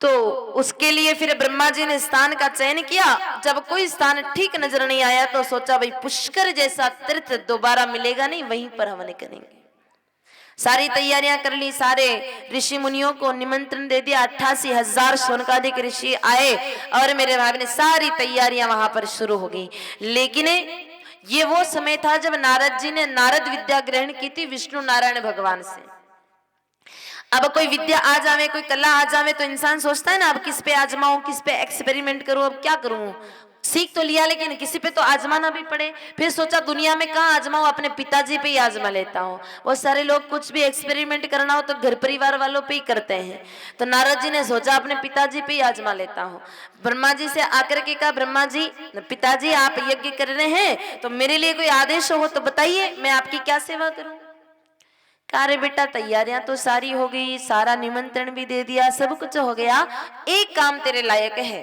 तो उसके लिए फिर ब्रह्मा जी ने स्थान का चयन किया। जब कोई स्थान ठीक नजर नहीं आया तो सोचा भाई पुष्कर जैसा तीर्थ दोबारा मिलेगा नहीं, वहीं पर हवन करेंगे। सारी तैयारियां कर ली, सारे ऋषि मुनियों को निमंत्रण दे दिया। 88,000 शौनकादिक ऋषि आए और मेरे भाई ने सारी तैयारियां वहां पर शुरू हो गई। लेकिन ये वो समय था जब नारद जी ने नारद विद्या ग्रहण की थी विष्णु नारायण भगवान से। अब कोई विद्या आ जावे, कोई कला आ जावे तो इंसान सोचता है ना अब किस पे आजमाऊं, किस पे एक्सपेरिमेंट करूं, अब क्या करूं। सीख तो लिया लेकिन किसी पे तो आजमाना भी पड़े। फिर सोचा दुनिया में कहाँ आजमाऊं, अपने पिताजी पे ही आजमा लेता हूँ। बहुत सारे लोग कुछ भी एक्सपेरिमेंट करना हो तो घर परिवार वालों पे ही करते हैं। तो नारद जी ने सोचा अपने पिताजी पे ही आजमा लेता हूँ। ब्रह्मा जी से आकर के कहा, ब्रह्मा जी पिताजी आप यज्ञ कर रहे हैं तो मेरे लिए कोई आदेश हो तो बताइए, मैं आपकी क्या सेवा करूं। अरे बेटा तैयारियां तो सारी हो गई, सारा निमंत्रण भी दे दिया, सब कुछ हो गया, एक काम तेरे लायक है।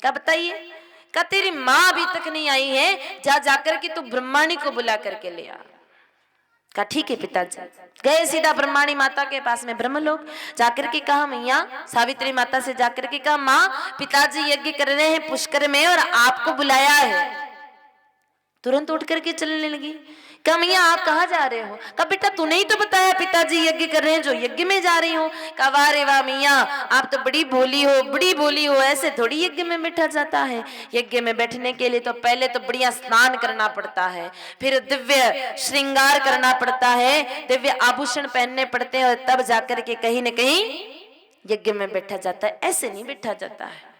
क्या बताइए? का तेरी माँ अभी तक नहीं आई है, जा जाकर के तू ब्रह्माणी को बुला करके ले आ। का ठीक है पिताजी। गए सीधा ब्रह्माणी माता के पास में ब्रह्मलोक, जाकर के कहा मैया सावित्री माता से जाकर के कहा माँ पिताजी यज्ञ कर रहे हैं पुष्कर में और आपको बुलाया है। तुरंत उठ करके चलने लगी। कहा मैया आप कहाँ जा रहे हो? कहा बेटा तूने ही तो बताया पिताजी यज्ञ कर रहे हैं, जो यज्ञ में जा रही हूँ। कहा वाह रे वाह मैया आप तो बड़ी भोली हो, बड़ी भोली हो, ऐसे थोड़ी यज्ञ में बैठा जाता है। यज्ञ में बैठने के लिए तो पहले तो बढ़िया स्नान करना पड़ता है, फिर दिव्य श्रृंगार करना पड़ता है, दिव्य आभूषण पहनने पड़ते हैं और तब जाकर के कहीं न कहीं यज्ञ में बैठा जाता है, ऐसे नहीं बैठा जाता है।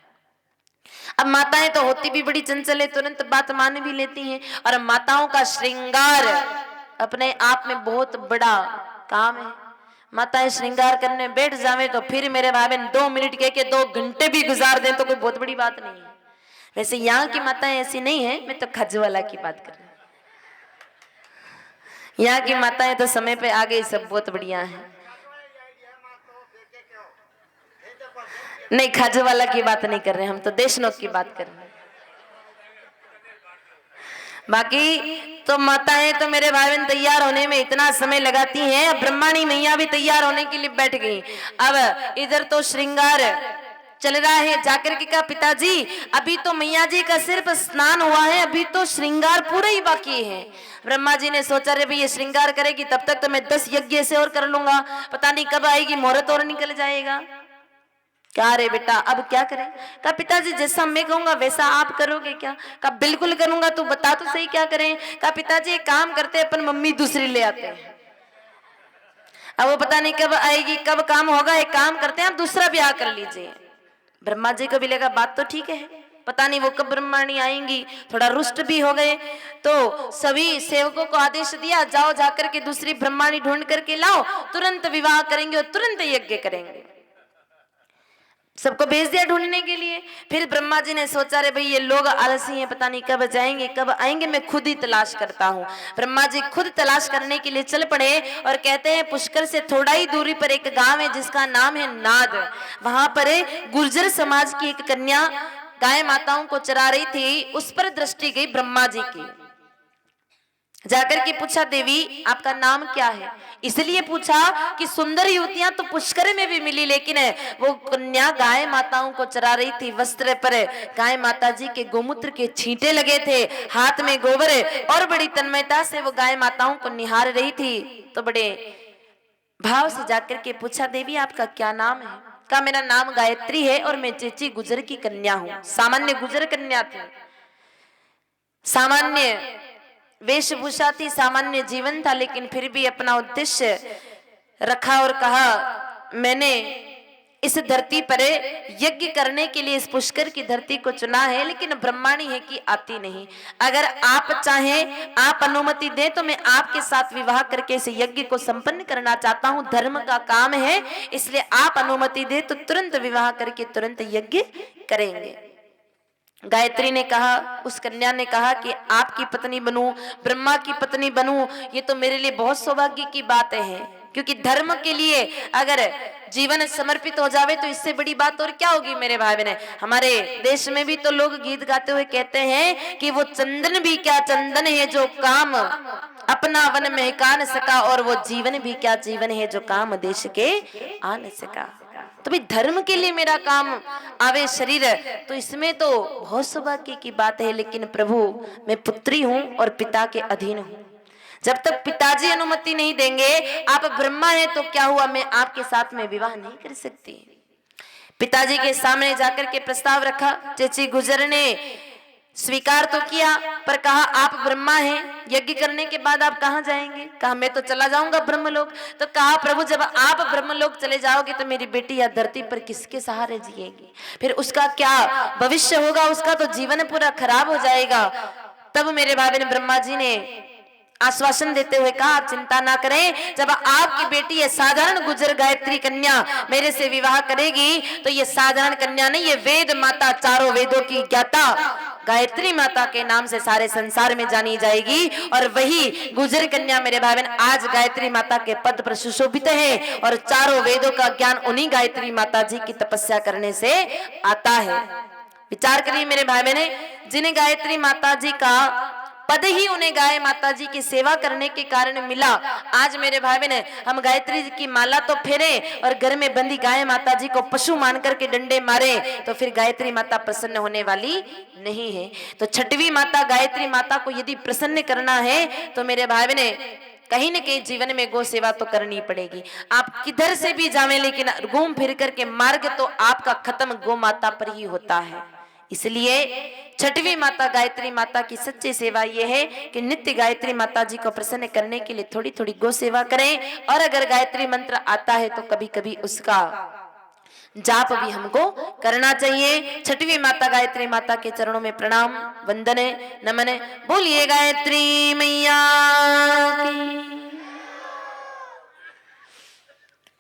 अब माताएं तो होती भी बड़ी चंचल है, तुरंत बात मान भी लेती हैं। और माताओं का श्रृंगार अपने आप में बहुत बड़ा काम है। माताएं श्रृंगार करने बैठ जावे तो फिर मेरे भाई बहन 2 मिनट के 2 घंटे भी गुजार दें तो कोई बहुत बड़ी बात नहीं है। वैसे यहाँ की माताएं ऐसी नहीं है, मैं तो खजवाला की बात कर रही हूँ। यहाँ की माताएं तो समय पे आ गई, सब बहुत बढ़िया है। नहीं, खजवाला की बात नहीं कर रहे, हम तो देशनोक की बात कर रहे हैं। बाकी तो माताएं तो मेरे भाई बहन तैयार होने में इतना समय लगाती हैं, अब ब्रह्माणी मैया भी तैयार होने के लिए बैठ गई। अब इधर तो श्रृंगार चल रहा है, जाकर के कहा पिताजी अभी तो मैया जी का सिर्फ स्नान हुआ है, अभी तो श्रृंगार पूरा ही बाकी है। ब्रह्मा जी ने सोचा रे भाई ये श्रृंगार करेगी तब तक तो मैं 10 यज्ञ से और कर लूंगा, पता नहीं कब आएगी मुहूर्त और निकल जाएगा। क्या रे बेटा अब क्या करें? कहा पिताजी जैसा मैं कहूंगा वैसा आप करोगे क्या? कहा बिल्कुल करूंगा, तू बता तो सही क्या करें? कहा पिताजी एक काम करते हैं, अपन मम्मी दूसरी ले आते हैं। अब वो पता नहीं कब आएगी कब काम होगा, एक काम करते हैं आप दूसरा ब्याह कर लीजिए। ब्रह्मा जी को भी लगा बात तो ठीक है, पता नहीं वो कब ब्रह्माणी आएंगी, थोड़ा रुष्ट भी हो गए। तो सभी सेवकों को आदेश दिया जाओ जाकर के दूसरी ब्रह्माणी ढूंढ करके लाओ, तुरंत विवाह करेंगे और तुरंत यज्ञ करेंगे। सबको भेज दिया ढूंढने के लिए। फिर ब्रह्मा जी ने सोचा रे भाई ये लोग आलसी हैं, पता नहीं कब जाएंगे कब आएंगे, मैं खुद ही तलाश करता हूँ। ब्रह्मा जी खुद तलाश करने के लिए चल पड़े और कहते हैं पुष्कर से थोड़ा ही दूरी पर एक गांव है जिसका नाम है नाद। वहां पर गुर्जर समाज की एक कन्या गाय माताओं को चरा रही थी, उस पर दृष्टि गई ब्रह्मा जी की। जाकर के पूछा देवी आपका नाम क्या है? इसलिए पूछा कि सुंदर युवतियां तो पुष्कर में भी मिली, लेकिन वो कन्या गाय माताओं को चरा रही थी, वस्त्र पर गाय माता जी के गोमूत्र के छींटे लगे थे, हाथ में गोबर और बड़ी तन्मयता से वो गाय माताओं को निहार रही थी। तो बड़े भाव से जाकर के पूछा देवी आपका क्या नाम है? कहा मेरा नाम गायत्री है और मैं चेची गुजर की कन्या हूं। सामान्य गुजर कन्या थी, सामान्य वेशभूषा थी, सामान्य जीवन था, लेकिन फिर भी अपना उद्देश्य रखा और कहा मैंने इस धरती पर यज्ञ करने के लिए इस पुष्कर की धरती को चुना है, लेकिन ब्रह्माणी है कि आती नहीं। अगर आप चाहें, आप अनुमति दें तो मैं आपके साथ विवाह करके इस यज्ञ को संपन्न करना चाहता हूं, धर्म का काम है, इसलिए आप अनुमति दें तो तुरंत विवाह करके तुरंत यज्ञ करेंगे। गायत्री ने कहा, उस कन्या ने कहा कि आपकी पत्नी बनूं, ब्रह्मा की पत्नी बनूं, ये तो मेरे लिए बहुत सौभाग्य की बात है, क्योंकि धर्म के लिए अगर जीवन समर्पित हो जावे तो इससे बड़ी बात और क्या होगी मेरे भाई बहन। हमारे देश में भी तो लोग गीत गाते हुए कहते हैं कि वो चंदन भी क्या चंदन है जो काम अपना वन महका न सका, और वो जीवन भी क्या जीवन है जो काम देश के आ न सका। तो भाई धर्म के लिए मेरा काम आवे शरीर, तो इसमें तो बहुत सौभाग्य की बात है, लेकिन प्रभु मैं पुत्री हूं और पिता के अधीन हूं। जब तक पिताजी अनुमति नहीं देंगे, आप ब्रह्मा हैं तो क्या हुआ, मैं आपके साथ में विवाह नहीं कर सकती। पिताजी के सामने जाकर के प्रस्ताव रखा, चेची गुजर ने स्वीकार तो किया, पर कहा आप ब्रह्मा हैं, यज्ञ करने के बाद आप कहाँ जाएंगे? कहा मैं तो चला जाऊंगा ब्रह्मलोक। तो कहा प्रभु जब आप ब्रह्मलोक चले जाओगे तो मेरी बेटी या धरती पर किसके सहारे जिएगी? फिर उसका क्या भविष्य होगा? उसका तो जीवन पूरा खराब हो जाएगा। तब मेरे भाई बहन ब्रह्मा जी ने आश्वासन देते हुए कहा आप चिंता ना करें, जब आपकी बेटी ये साधारण गुजर गायत्री कन्या मेरे से विवाह करेगी तो ये साधारण कन्या नहीं, ये वेद माता, चारों वेदों की ज्ञाता गायत्री माता के नाम से सारे संसार में जानी जाएगी। और वही गुजर कन्या मेरे भाई बहन आज गायत्री माता के पद पर सुशोभित है, और चारों वेदों का ज्ञान उन्हीं गायत्री माता जी की तपस्या करने से आता है। विचार करिए मेरे भाई बहन, जिन गायत्री माता जी का पद ही उन्हें गाय माता जी की सेवा करने के कारण मिला, आज मेरे भाई बहन हम गायत्री जी की माला तो फेरे और घर में बंदी गाय माता जी को पशु मान करके डंडे मारे, तो फिर गायत्री माता प्रसन्न होने वाली नहीं है। तो छठवीं माता गायत्री माता को यदि प्रसन्न करना है तो मेरे भाई बहन कहीं न कहीं जीवन में गौ सेवा तो करनी पड़ेगी। आप किधर से भी जावें, लेकिन घूम फिर करके मार्ग तो आपका खत्म गौ माता पर ही होता है। इसलिए छठवीं माता गायत्री माता की सच्ची सेवा यह है कि नित्य गायत्री माता जी को प्रसन्न करने के लिए थोड़ी थोड़ी गौ सेवा करें, और अगर गायत्री मंत्र आता है तो कभी कभी उसका जाप भी हमको करना चाहिए। छठवीं माता गायत्री माता के चरणों में प्रणाम, वंदन, नमन। बोलिए गायत्री मैया की।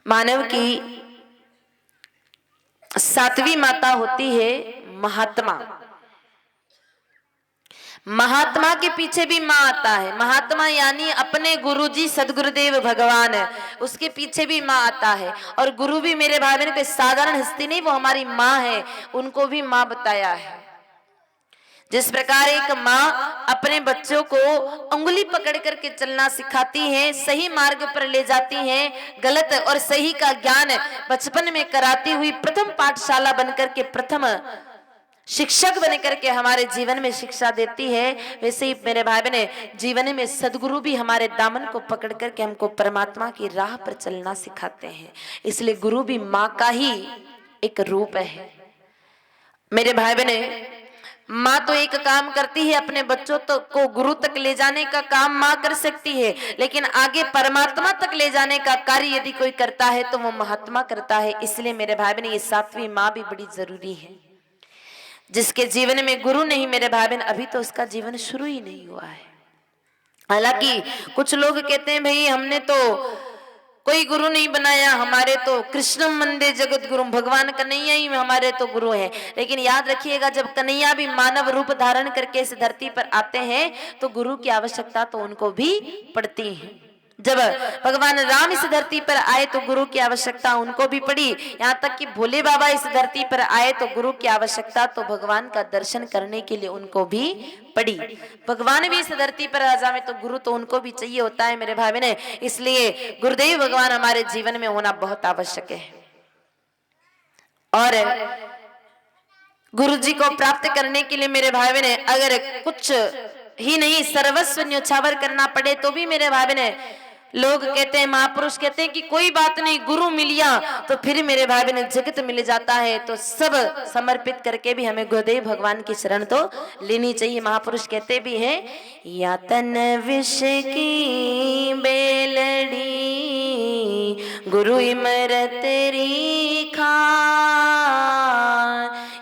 मानव की सातवीं माता होती है महात्मा। महात्मा के पीछे भी माँ आता है। महात्मा यानी अपने गुरुजी सदगुरुदेव भगवान है, उसके पीछे भी माँ आता है। और गुरु भी मेरे भाई बहन कोई साधारण हस्ती नहीं, वो हमारी माँ है, उनको भी माँ बताया है। जिस प्रकार एक माँ अपने बच्चों को उंगली पकड़ करके चलना सिखाती है, सही मार्ग पर ले जाती है, गलत और सही का ज्ञान बचपन में कराती हुई प्रथम पाठशाला बनकर के, प्रथम शिक्षक बनकर के हमारे जीवन में शिक्षा देती है, वैसे ही मेरे भाई बहन जीवन में सदगुरु भी हमारे दामन को पकड़ करके हमको परमात्मा की राह पर चलना सिखाते हैं। इसलिए गुरु भी माँ का ही एक रूप है। मेरे भाई बहन, माँ तो एक काम करती है, अपने बच्चों को गुरु तक ले जाने का काम माँ कर सकती है, लेकिन आगे परमात्मा तक ले जाने का कार्य यदि कोई करता है तो वो महात्मा करता है। इसलिए मेरे भाई बहन, ये सातवीं माँ भी बड़ी जरूरी है। जिसके जीवन में गुरु नहीं मेरे भाई बहन, अभी तो उसका जीवन शुरू ही नहीं हुआ है। हालांकि कुछ लोग कहते हैं भाई हमने तो कोई गुरु नहीं बनाया, हमारे तो कृष्णम वंदे जगत गुरु, भगवान कन्हैया ही हमारे तो गुरु हैं। लेकिन याद रखिएगा, जब कन्हैया भी मानव रूप धारण करके इस धरती पर आते हैं तो गुरु की आवश्यकता तो उनको भी पड़ती है। जब भगवान राम इस धरती पर आए तो गुरु की आवश्यकता उनको भी पड़ी। यहाँ तक कि भोले बाबा इस धरती पर आए तो गुरु की आवश्यकता तो भगवान का दर्शन करने के लिए उनको भी पड़ी। भगवान भी इस धरती पर आ जावे तो गुरु तो उनको भी चाहिए होता है मेरे भाई बहन। इसलिए गुरुदेव भगवान हमारे जीवन में होना बहुत आवश्यक है। और गुरु जी को प्राप्त करने के लिए मेरे भाई बहन, अगर कुछ ही नहीं सर्वस्व न्योछावर करना पड़े तो भी मेरे भाई बहन, लोग कहते हैं, महापुरुष कहते हैं कि कोई बात नहीं, गुरु मिल गया तो फिर मेरे भाई बहन जगत मिल जाता है। तो सब समर्पित करके भी हमें गुरुदेव भगवान की शरण तो लेनी चाहिए। महापुरुष कहते भी हैं, यातन विष की बेलड़ी गुरु इमरत री खान,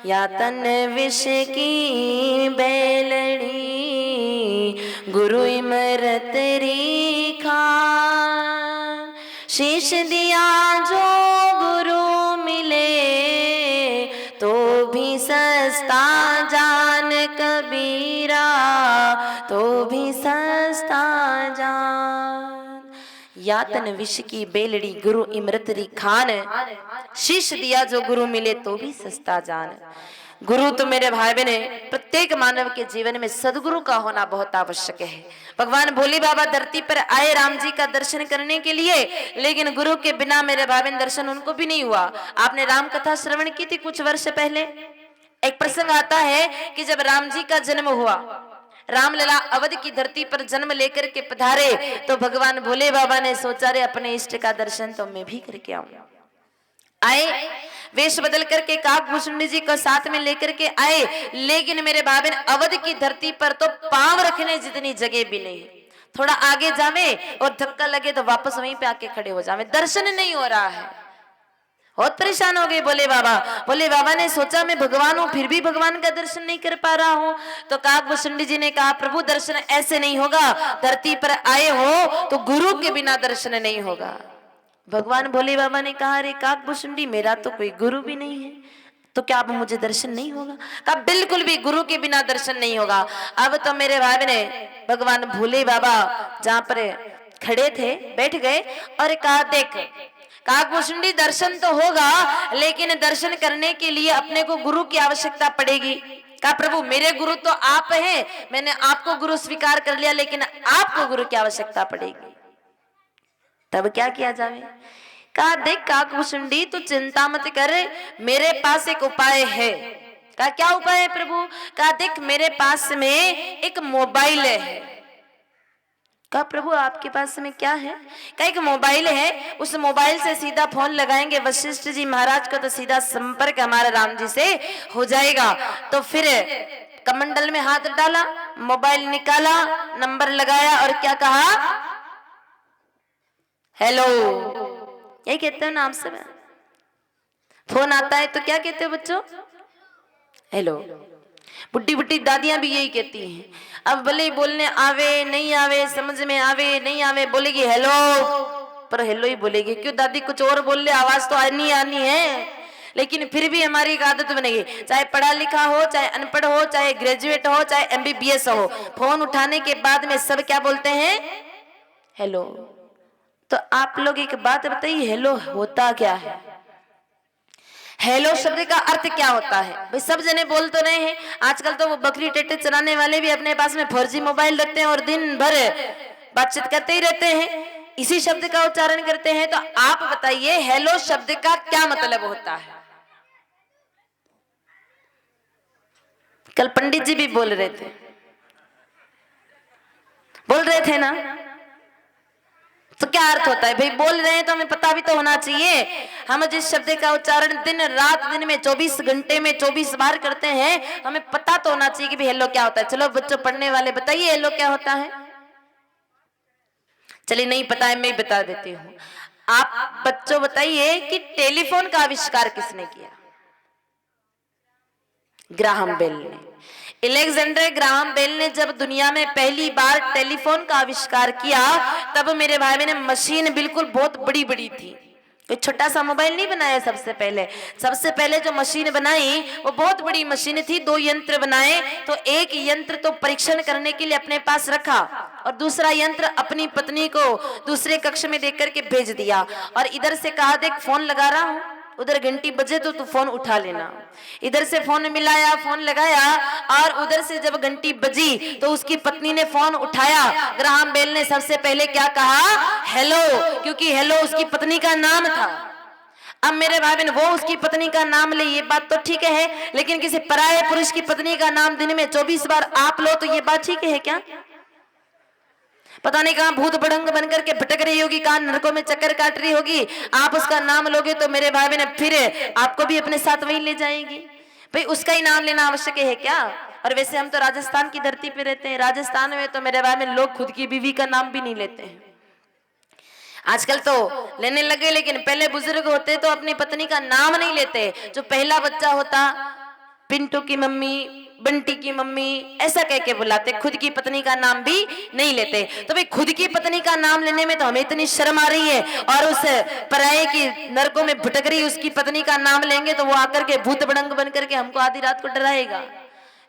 यातन विष की बेलड़ी गुरु इमरत री खान, शीश दिया जो गुरु मिले तो भी सस्ता जान कबीरा, तो भी सस्ता जान। यातन विष की बेलड़ी गुरु इमरत री खान, शीश दिया जो गुरु मिले तो भी सस्ता जान। गुरु तो मेरे भाई बहने प्रत्येक मानव के जीवन में सदगुरु का होना बहुत आवश्यक है। भगवान भोले बाबा धरती पर आए राम जी का दर्शन करने के लिए, लेकिन गुरु के बिना मेरे भाई बहन दर्शन उनको भी नहीं हुआ। आपने राम कथा श्रवण की थी कुछ वर्ष पहले। एक प्रसंग आता है कि जब राम जी का जन्म हुआ, रामलला अवध की धरती पर जन्म लेकर के पधारे तो भगवान भोले बाबा ने सोचा, रे अपने इष्ट का दर्शन तो मैं भी करके आऊंगा। आए, वेश बदल करके काकभूषुंडी जी को साथ में लेकर के आए, लेकिन मेरे भाई बहन अवध की धरती पर तो पांव रखने जितनी जगह भी नहीं। थोड़ा आगे जावे और धक्का लगे तो वापस वहीं पे आके खड़े हो जावे, दर्शन नहीं हो रहा है। बहुत परेशान हो गए भोले बाबा। भोले बाबा ने सोचा मैं भगवान हूं फिर भी भगवान का दर्शन नहीं कर पा रहा हूं। तो काकभूषुंडी जी ने कहा, प्रभु दर्शन ऐसे नहीं होगा, धरती पर आए हो तो गुरु के बिना दर्शन नहीं होगा। भगवान भोले बाबा ने कहा, अरे काकभूषुंडी मेरा तो कोई गुरु भी नहीं है, तो क्या अब मुझे दर्शन नहीं होगा? कहा बिल्कुल भी गुरु के बिना दर्शन नहीं होगा। अब तो मेरे भाई ने भगवान भोले बाबा जहां पर खड़े थे बैठ गए और कहा, देख काकभूषुंडी दर्शन तो होगा, लेकिन दर्शन करने के लिए अपने को गुरु की आवश्यकता पड़ेगी। कहा प्रभु मेरे गुरु तो आप हैं, मैंने आपको गुरु स्वीकार कर लिया, लेकिन आपको गुरु की आवश्यकता पड़ेगी। तब क्या किया जाए? कहा देख काकभूषुंडी तू चिंता मत कर, मेरे पास एक उपाय है। कहा क्या उपाय है प्रभु? कहा देख मेरे पास में एक मोबाइल है। कहा प्रभु आपके पास में क्या है? कहा एक मोबाइल है, उस मोबाइल से सीधा फोन लगाएंगे वशिष्ठ जी महाराज का तो सीधा संपर्क हमारा राम जी से हो जाएगा। तो फिर कमंडल में हाथ डाला, मोबाइल निकाला, नंबर लगाया और क्या कहा, हेलो। यही कहते हो नाम से, फोन आता है तो क्या कहते हो बच्चों? हेलो। बुढ़ी बुढ़ी दादियां भी यही कहती हैं। अब भले ही बोलने आवे नहीं आवे, समझ में आवे नहीं आवे, बोलेगी हेलो, पर हेलो ही बोलेगी। क्यों दादी कुछ और बोल ले, आवाज तो आनी आनी है। लेकिन फिर भी हमारी एक आदत बनेगी, चाहे पढ़ा लिखा हो, चाहे अनपढ़ हो, चाहे ग्रेजुएट हो, चाहे एमबीबीएस हो, फोन उठाने के बाद में सब क्या बोलते हैं? हेलो। तो आप लोग एक बात बताइए, हेलो होता क्या है? हेलो शब्द का अर्थ क्या होता है? भाई सब जने बोल तो रहे हैं, आजकल तो वो बकरी टेटे चलाने वाले भी अपने पास में 4G मोबाइल रखते हैं और दिन भर बातचीत करते ही रहते हैं, इसी शब्द का उच्चारण करते हैं। तो आप बताइए हेलो शब्द का क्या मतलब होता है? कल पंडित जी भी बोल रहे थे ना, तो क्या अर्थ होता है? भाई बोल रहे हैं तो हमें पता भी तो होना चाहिए। हम जिस शब्द का उच्चारण दिन रात दिन में 24 घंटे में 24 बार करते हैं, हमें पता तो होना चाहिए कि भाई हेलो क्या होता है। चलो बच्चों पढ़ने वाले बताइए हेलो क्या होता है? चलिए नहीं पता है, मैं बता देती हूँ। आप बच्चों बताइए कि टेलीफोन का आविष्कार किसने किया? ग्राहम बेल ने। अलेक्जेंडर ग्राहम बेल ने जब दुनिया में पहली बार टेलीफोन का आविष्कार किया, तब मेरे भाई बहन मशीन बिल्कुल बहुत बड़ी बड़ी थी, कोई छोटा सा मोबाइल नहीं बनाया। सबसे पहले जो मशीन बनाई वो बहुत बड़ी मशीन थी। 2 यंत्र बनाए, तो एक यंत्र तो परीक्षण करने के लिए अपने पास रखा और दूसरा यंत्र अपनी पत्नी को दूसरे कक्ष में देख करके भेज दिया और इधर से कहा, देख फोन लगा रहा हूं, उधर घंटी बजे तो तू फोन उठा लेना। इधर से फोन मिलाया, फोन लगाया और उधर से जब घंटी बजी तो उसकी पत्नी ने फोन उठाया। ग्राहम बेल ने सबसे पहले क्या कहा? हेलो, क्योंकि हेलो उसकी पत्नी का नाम था। अब मेरे भाई बहन वो उसकी पत्नी का नाम ले, ये बात तो ठीक है, लेकिन किसी पराये पुरुष की पत्नी का नाम दिन में 24 बार आप लो तो ये बात ठीक है क्या? पता नहीं कहां भूत भड़ंग बनकर के भटक रही होगी, कहां नरकों में चक्कर काट रही होगी, आप उसका नाम लोगे तो मेरे भाई बहन फिर आपको भी अपने साथ वही ले जाएंगी। भाई उसका ही नाम लेना आवश्यक है क्या? और वैसे हम तो राजस्थान की धरती पे रहते हैं, राजस्थान में तो मेरे भाई बहन लोग खुद की बीवी का नाम भी नहीं लेते हैं। आजकल तो लेने लगे, लेकिन पहले बुजुर्ग होते तो अपनी पत्नी का नाम नहीं लेते। जो पहला बच्चा होता, पिंटू की मम्मी, बंटी की मम्मी, ऐसा कह के बुलाते, खुद की पत्नी का नाम भी नहीं लेते। तो भाई खुद की पत्नी का नाम लेने में तो हमें इतनी शर्म आ रही है, और उस पराये की नरकों में भटक रही उसकी पत्नी का नाम लेंगे तो वो आकर के भूत बड़ंग बन करके हमको आधी रात को डराएगा।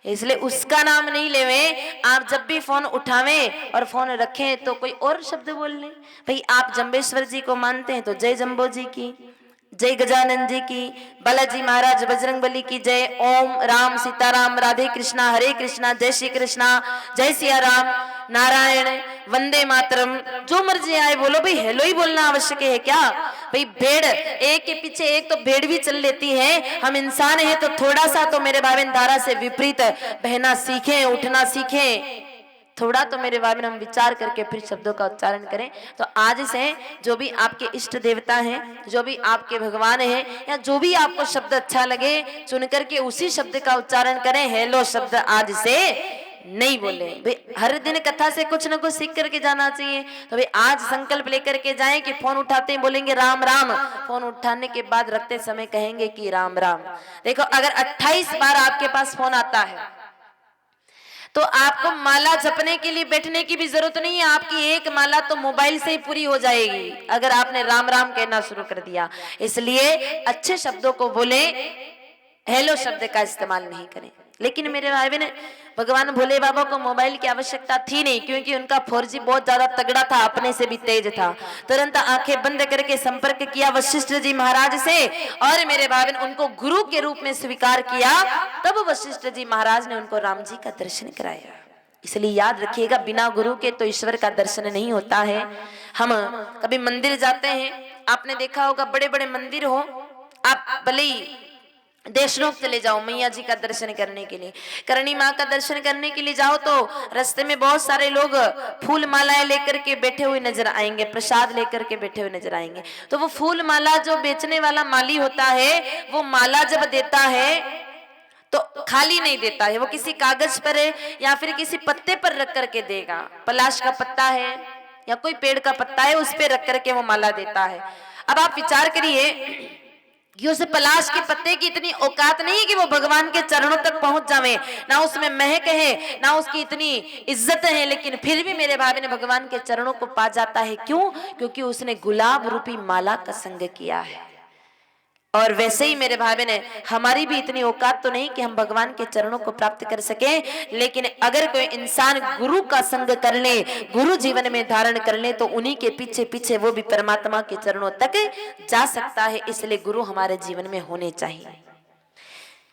इसलिए उसका नाम नहीं लेवे। आप जब भी फोन उठावें और फोन रखें तो कोई और शब्द बोल लें। भाई आप जम्बेश्वर जी को मानते हैं तो जय जम्बो जी की, जय गजानन जी की, बालाजी महाराज बजरंगबली की जय, ओम राम सीताराम, राधे कृष्णा हरे कृष्णा, जय श्री कृष्णा, जय सिया राम, नारायण, वंदे मातरम, जो मर्जी आए बोलो। भाई हेलो ही बोलना आवश्यक है क्या? भाई भेड़ एक के पीछे एक तो भेड़ भी चल लेती है, हम इंसान हैं तो थोड़ा सा तो मेरे भावन धारा से विपरीत बहना सीखें, उठना सीखें। थोड़ा तो मेरे बारे में हम विचार करके फिर शब्दों का उच्चारण करें। तो आज से जो भी आपके इष्ट देवता हैं, जो भी आपके भगवान हैं, या जो भी आपको शब्द अच्छा लगे चुन करके उसी शब्द का उच्चारण करें। हेलो शब्द आज से नहीं बोले। भाई हर दिन कथा से कुछ न कुछ सीख करके जाना चाहिए। तो भाई आज संकल्प लेकर के जाएं कि फोन उठाते हैं बोलेंगे राम राम, फोन उठाने के बाद रखते समय कहेंगे कि राम राम। देखो अगर 28 बार आपके पास फोन आता है तो आपको माला जपने के लिए बैठने की भी जरूरत नहीं है। आपकी एक माला तो मोबाइल से ही पूरी हो जाएगी अगर आपने राम राम कहना शुरू कर दिया। इसलिए अच्छे शब्दों को बोले, हेलो शब्द का इस्तेमाल नहीं करें। लेकिन मेरे भाई बहन भगवान भोले बाबा को मोबाइल की आवश्यकता थी नहीं, क्योंकि उनका 4G बहुत ज्यादा तगड़ा था, अपने से भी तेज था। तुरंत आंखें बंद करके संपर्क किया वशिष्ठ जी महाराज से और मेरे भाई बहन उनको गुरु के रूप में स्वीकार किया। तब वशिष्ठ जी महाराज ने उनको राम जी का दर्शन कराया। इसलिए याद रखिएगा, बिना गुरु के तो ईश्वर का दर्शन नहीं होता है। हम कभी मंदिर जाते हैं, आपने देखा होगा बड़े बड़े मंदिर हो, आप भले ही देशनोक चले जाओ मैया जी का दर्शन करने के लिए, करणी माँ का दर्शन करने के लिए जाओ तो रास्ते में बहुत सारे लोग फूल मालाएं लेकर के बैठे हुए नजर आएंगे, प्रसाद लेकर के बैठे हुए नजर आएंगे। तो वो फूल माला जो बेचने वाला माली होता है, वो माला जब देता है तो खाली नहीं देता है, वो किसी कागज पर या फिर किसी पत्ते पर रख करके देगा। पलाश का पत्ता है या कोई पेड़ का पत्ता है, उस पे रख करके वो माला देता है। अब आप विचार करिए कि उस पलाश के पत्ते की इतनी औकात नहीं कि वो भगवान के चरणों तक पहुंच जावे, ना उसमें महक है ना उसकी इतनी इज्जत है, लेकिन फिर भी मेरे भाभी ने भगवान के चरणों को पा जाता है। क्यों? क्योंकि उसने गुलाब रूपी माला का संग किया है। और वैसे ही मेरे भाई बहन, हमारी भी इतनी औकात तो नहीं कि हम भगवान के चरणों को प्राप्त कर सके, लेकिन अगर कोई इंसान गुरु का संग कर ले, गुरु जीवन में धारण कर ले, तो उन्हीं के पीछे पीछे वो भी परमात्मा के चरणों तक जा सकता है। इसलिए गुरु हमारे जीवन में होने चाहिए।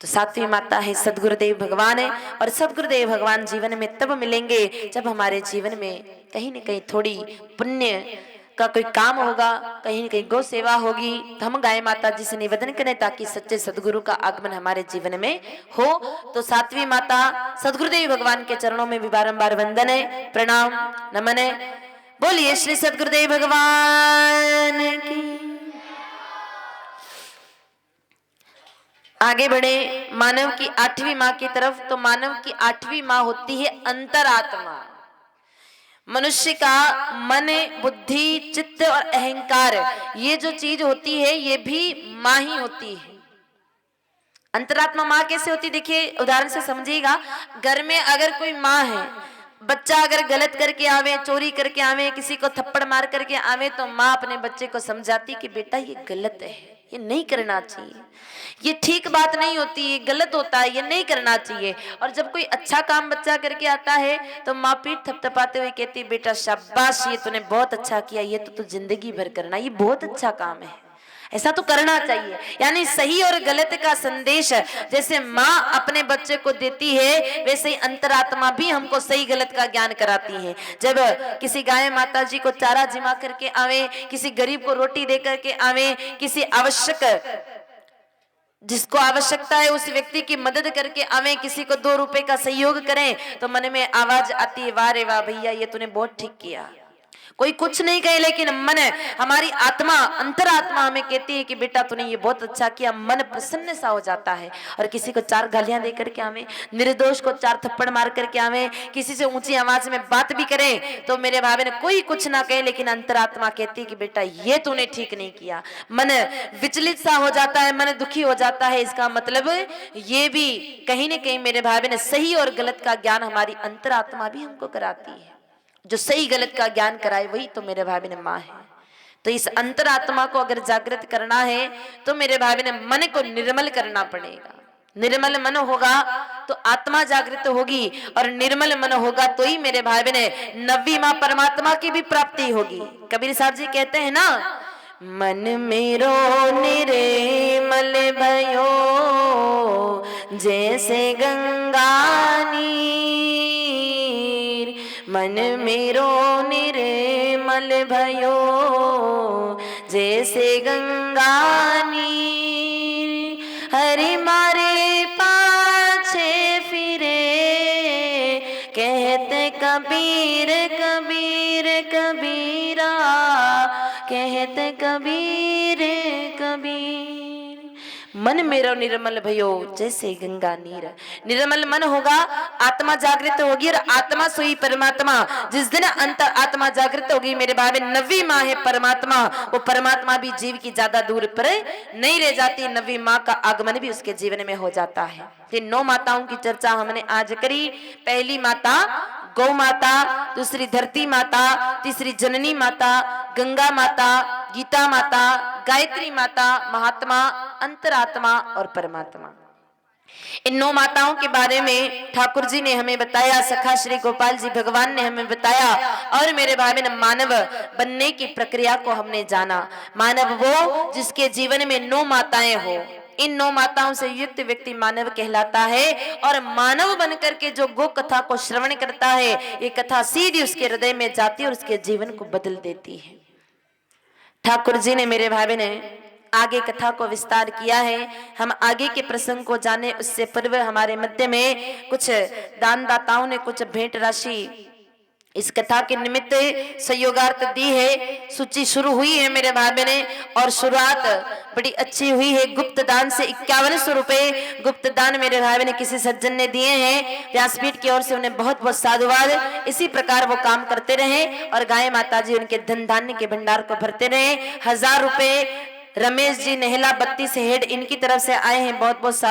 तो सातवीं माता है सदगुरुदेव भगवान है, और सदगुरुदेव भगवान जीवन में तब मिलेंगे जब हमारे जीवन में कहीं न कहीं थोड़ी पुण्य का कोई काम होगा, कहीं न कहीं गौ सेवा होगी, तो हम गाय माता जी से निवेदन करें ताकि सच्चे सदगुरु का आगमन हमारे जीवन में हो। तो सातवीं माता सदगुरुदेव भगवान के चरणों में भी बारंबार वंदन है, प्रणाम, नमन है। बोलिए श्री सदगुरुदेव भगवान की। आगे बढ़े मानव की आठवीं माँ की तरफ। तो मानव की आठवीं माँ होती है अंतरात्मा। मनुष्य का मन, बुद्धि, चित्त और अहंकार, ये जो चीज होती है ये भी माँ ही होती है। अंतरात्मा माँ कैसे होती, देखिए उदाहरण से समझिएगा। घर में अगर कोई माँ है, बच्चा अगर गलत करके आवे, चोरी करके आवे, किसी को थप्पड़ मार करके आवे, तो माँ अपने बच्चे को समझाती कि बेटा ये गलत है, ये नहीं करना चाहिए, ये ठीक बात नहीं होती, ये गलत होता है, ये नहीं करना चाहिए। और जब कोई अच्छा काम बच्चा करके आता है तो माँ पीठ थपथपाते हुए कहती है बेटा शाबाश, ये तूने बहुत अच्छा किया, ये तो तू जिंदगी भर करना, ये बहुत अच्छा काम है, ऐसा तो करना चाहिए। यानी सही और गलत का संदेश जैसे माँ अपने बच्चे को देती है, वैसे ही अंतरात्मा भी हमको सही गलत का ज्ञान कराती है। जब किसी गाय माता जी को चारा जिमा करके आवे, किसी गरीब को रोटी दे करके आवे, किसी आवश्यक, जिसको आवश्यकता है उस व्यक्ति की मदद करके आवे, किसी को 2 रुपए का सहयोग करें, तो मन में आवाज आती है वाह रे वाह भैया, ये तूने बहुत ठीक किया। कोई कुछ नहीं कहे, लेकिन मन, हमारी आत्मा, अंतरात्मा हमें कहती है कि बेटा तूने ये बहुत अच्छा किया, मन प्रसन्न सा हो जाता है। और किसी को 4 गालियां दे करके आवे, निर्दोष को 4 थप्पड़ मार करके आवे, किसी से ऊंची आवाज में बात भी करें, तो मेरे भाई ने कोई कुछ ना कहे, लेकिन अंतरात्मा कहती है कि बेटा ये तूने ठीक नहीं किया। मन विचलित सा हो जाता है, मन दुखी हो जाता है। इसका मतलब ये भी कहीं न कहीं मेरे भाई ने सही और गलत का ज्ञान हमारी अंतरात्मा भी हमको कराती है। जो सही गलत का ज्ञान कराए वही तो मेरे भाई बहन माँ है। तो इस अंतरात्मा को अगर जागृत करना है तो मेरे भाई बहन मन को निर्मल करना पड़ेगा। निर्मल मन होगा तो आत्मा जागृत होगी, और निर्मल मन होगा तो ही मेरे भाई बहन 9वीं माँ परमात्मा की भी प्राप्ति होगी। कबीर साहब जी कहते हैं ना, मन मेरो निर्मल भयो जैसे गंगा नीर, मन मेरो निर्मल भयो जैसे गंगा नीर, हरि मारे पाछे फिरे कहते कबीर कबीर कबीरा, कहते कबीर कबीर। मन मेरो निर्मल भयो जैसे गंगा नीर। निर्मल मन होगा, आत्मा जागृत होगी, और आत्मा सोई परमात्मा। जिस दिन अंतर आत्मा जागृत होगी मेरे भाई, 9वीं माँ है परमात्मा, वो परमात्मा भी जीव की ज्यादा दूर पर नहीं रह जाती, 9वीं माँ का आगमन भी उसके जीवन में हो जाता है। 9 माताओं की चर्चा हमने आज करी। पहली माता गौ माता, दूसरी धरती माता, तीसरी जननी माता, गंगा माता, गीता माता, गायत्री माता, महात्मा, अंतरात्मा और परमात्मा। इन 9 माताओं के बारे में ठाकुर जी ने हमें बताया, सखा श्री गोपाल जी भगवान ने हमें बताया, और मेरे भाई बहन मानव बनने की प्रक्रिया को हमने जाना। मानव वो जिसके जीवन में 9 माताएं हो। इन 9 माताओं से युक्त व्यक्ति मानव कहलाता है, और मानव बनकर के जो गो कथा को श्रवण करता है, ये कथा सीधी उसके हृदय में जाती है और उसके जीवन को बदल देती है। ठाकुर जी ने मेरे भाई बहन आगे कथा को विस्तार किया है। हम आगे के प्रसंग को जाने उससे पूर्व हमारे मध्य में कुछ दानदाताओं ने कुछ भेंट राशि इस कथा के निमित्त सहयोगार्थ दी है। सूची शुरू हुई है मेरे भाई बहने, और शुरुआत बड़ी अच्छी हुई है। गुप्त दान से 5100 रुपए गुप्त दान मेरे भाई बहने किसी सज्जन ने दिए हैं। व्यासपीठ की ओर से उन्हें बहुत बहुत साधुवाद। इसी प्रकार वो काम करते रहे और गाय माता जी उनके धन धान्य के भंडार को भरते रहे। 1000 रुपए रमेश जी नेहला 32 हेड इनकी तरफ से आए हैं। बहुत बहुत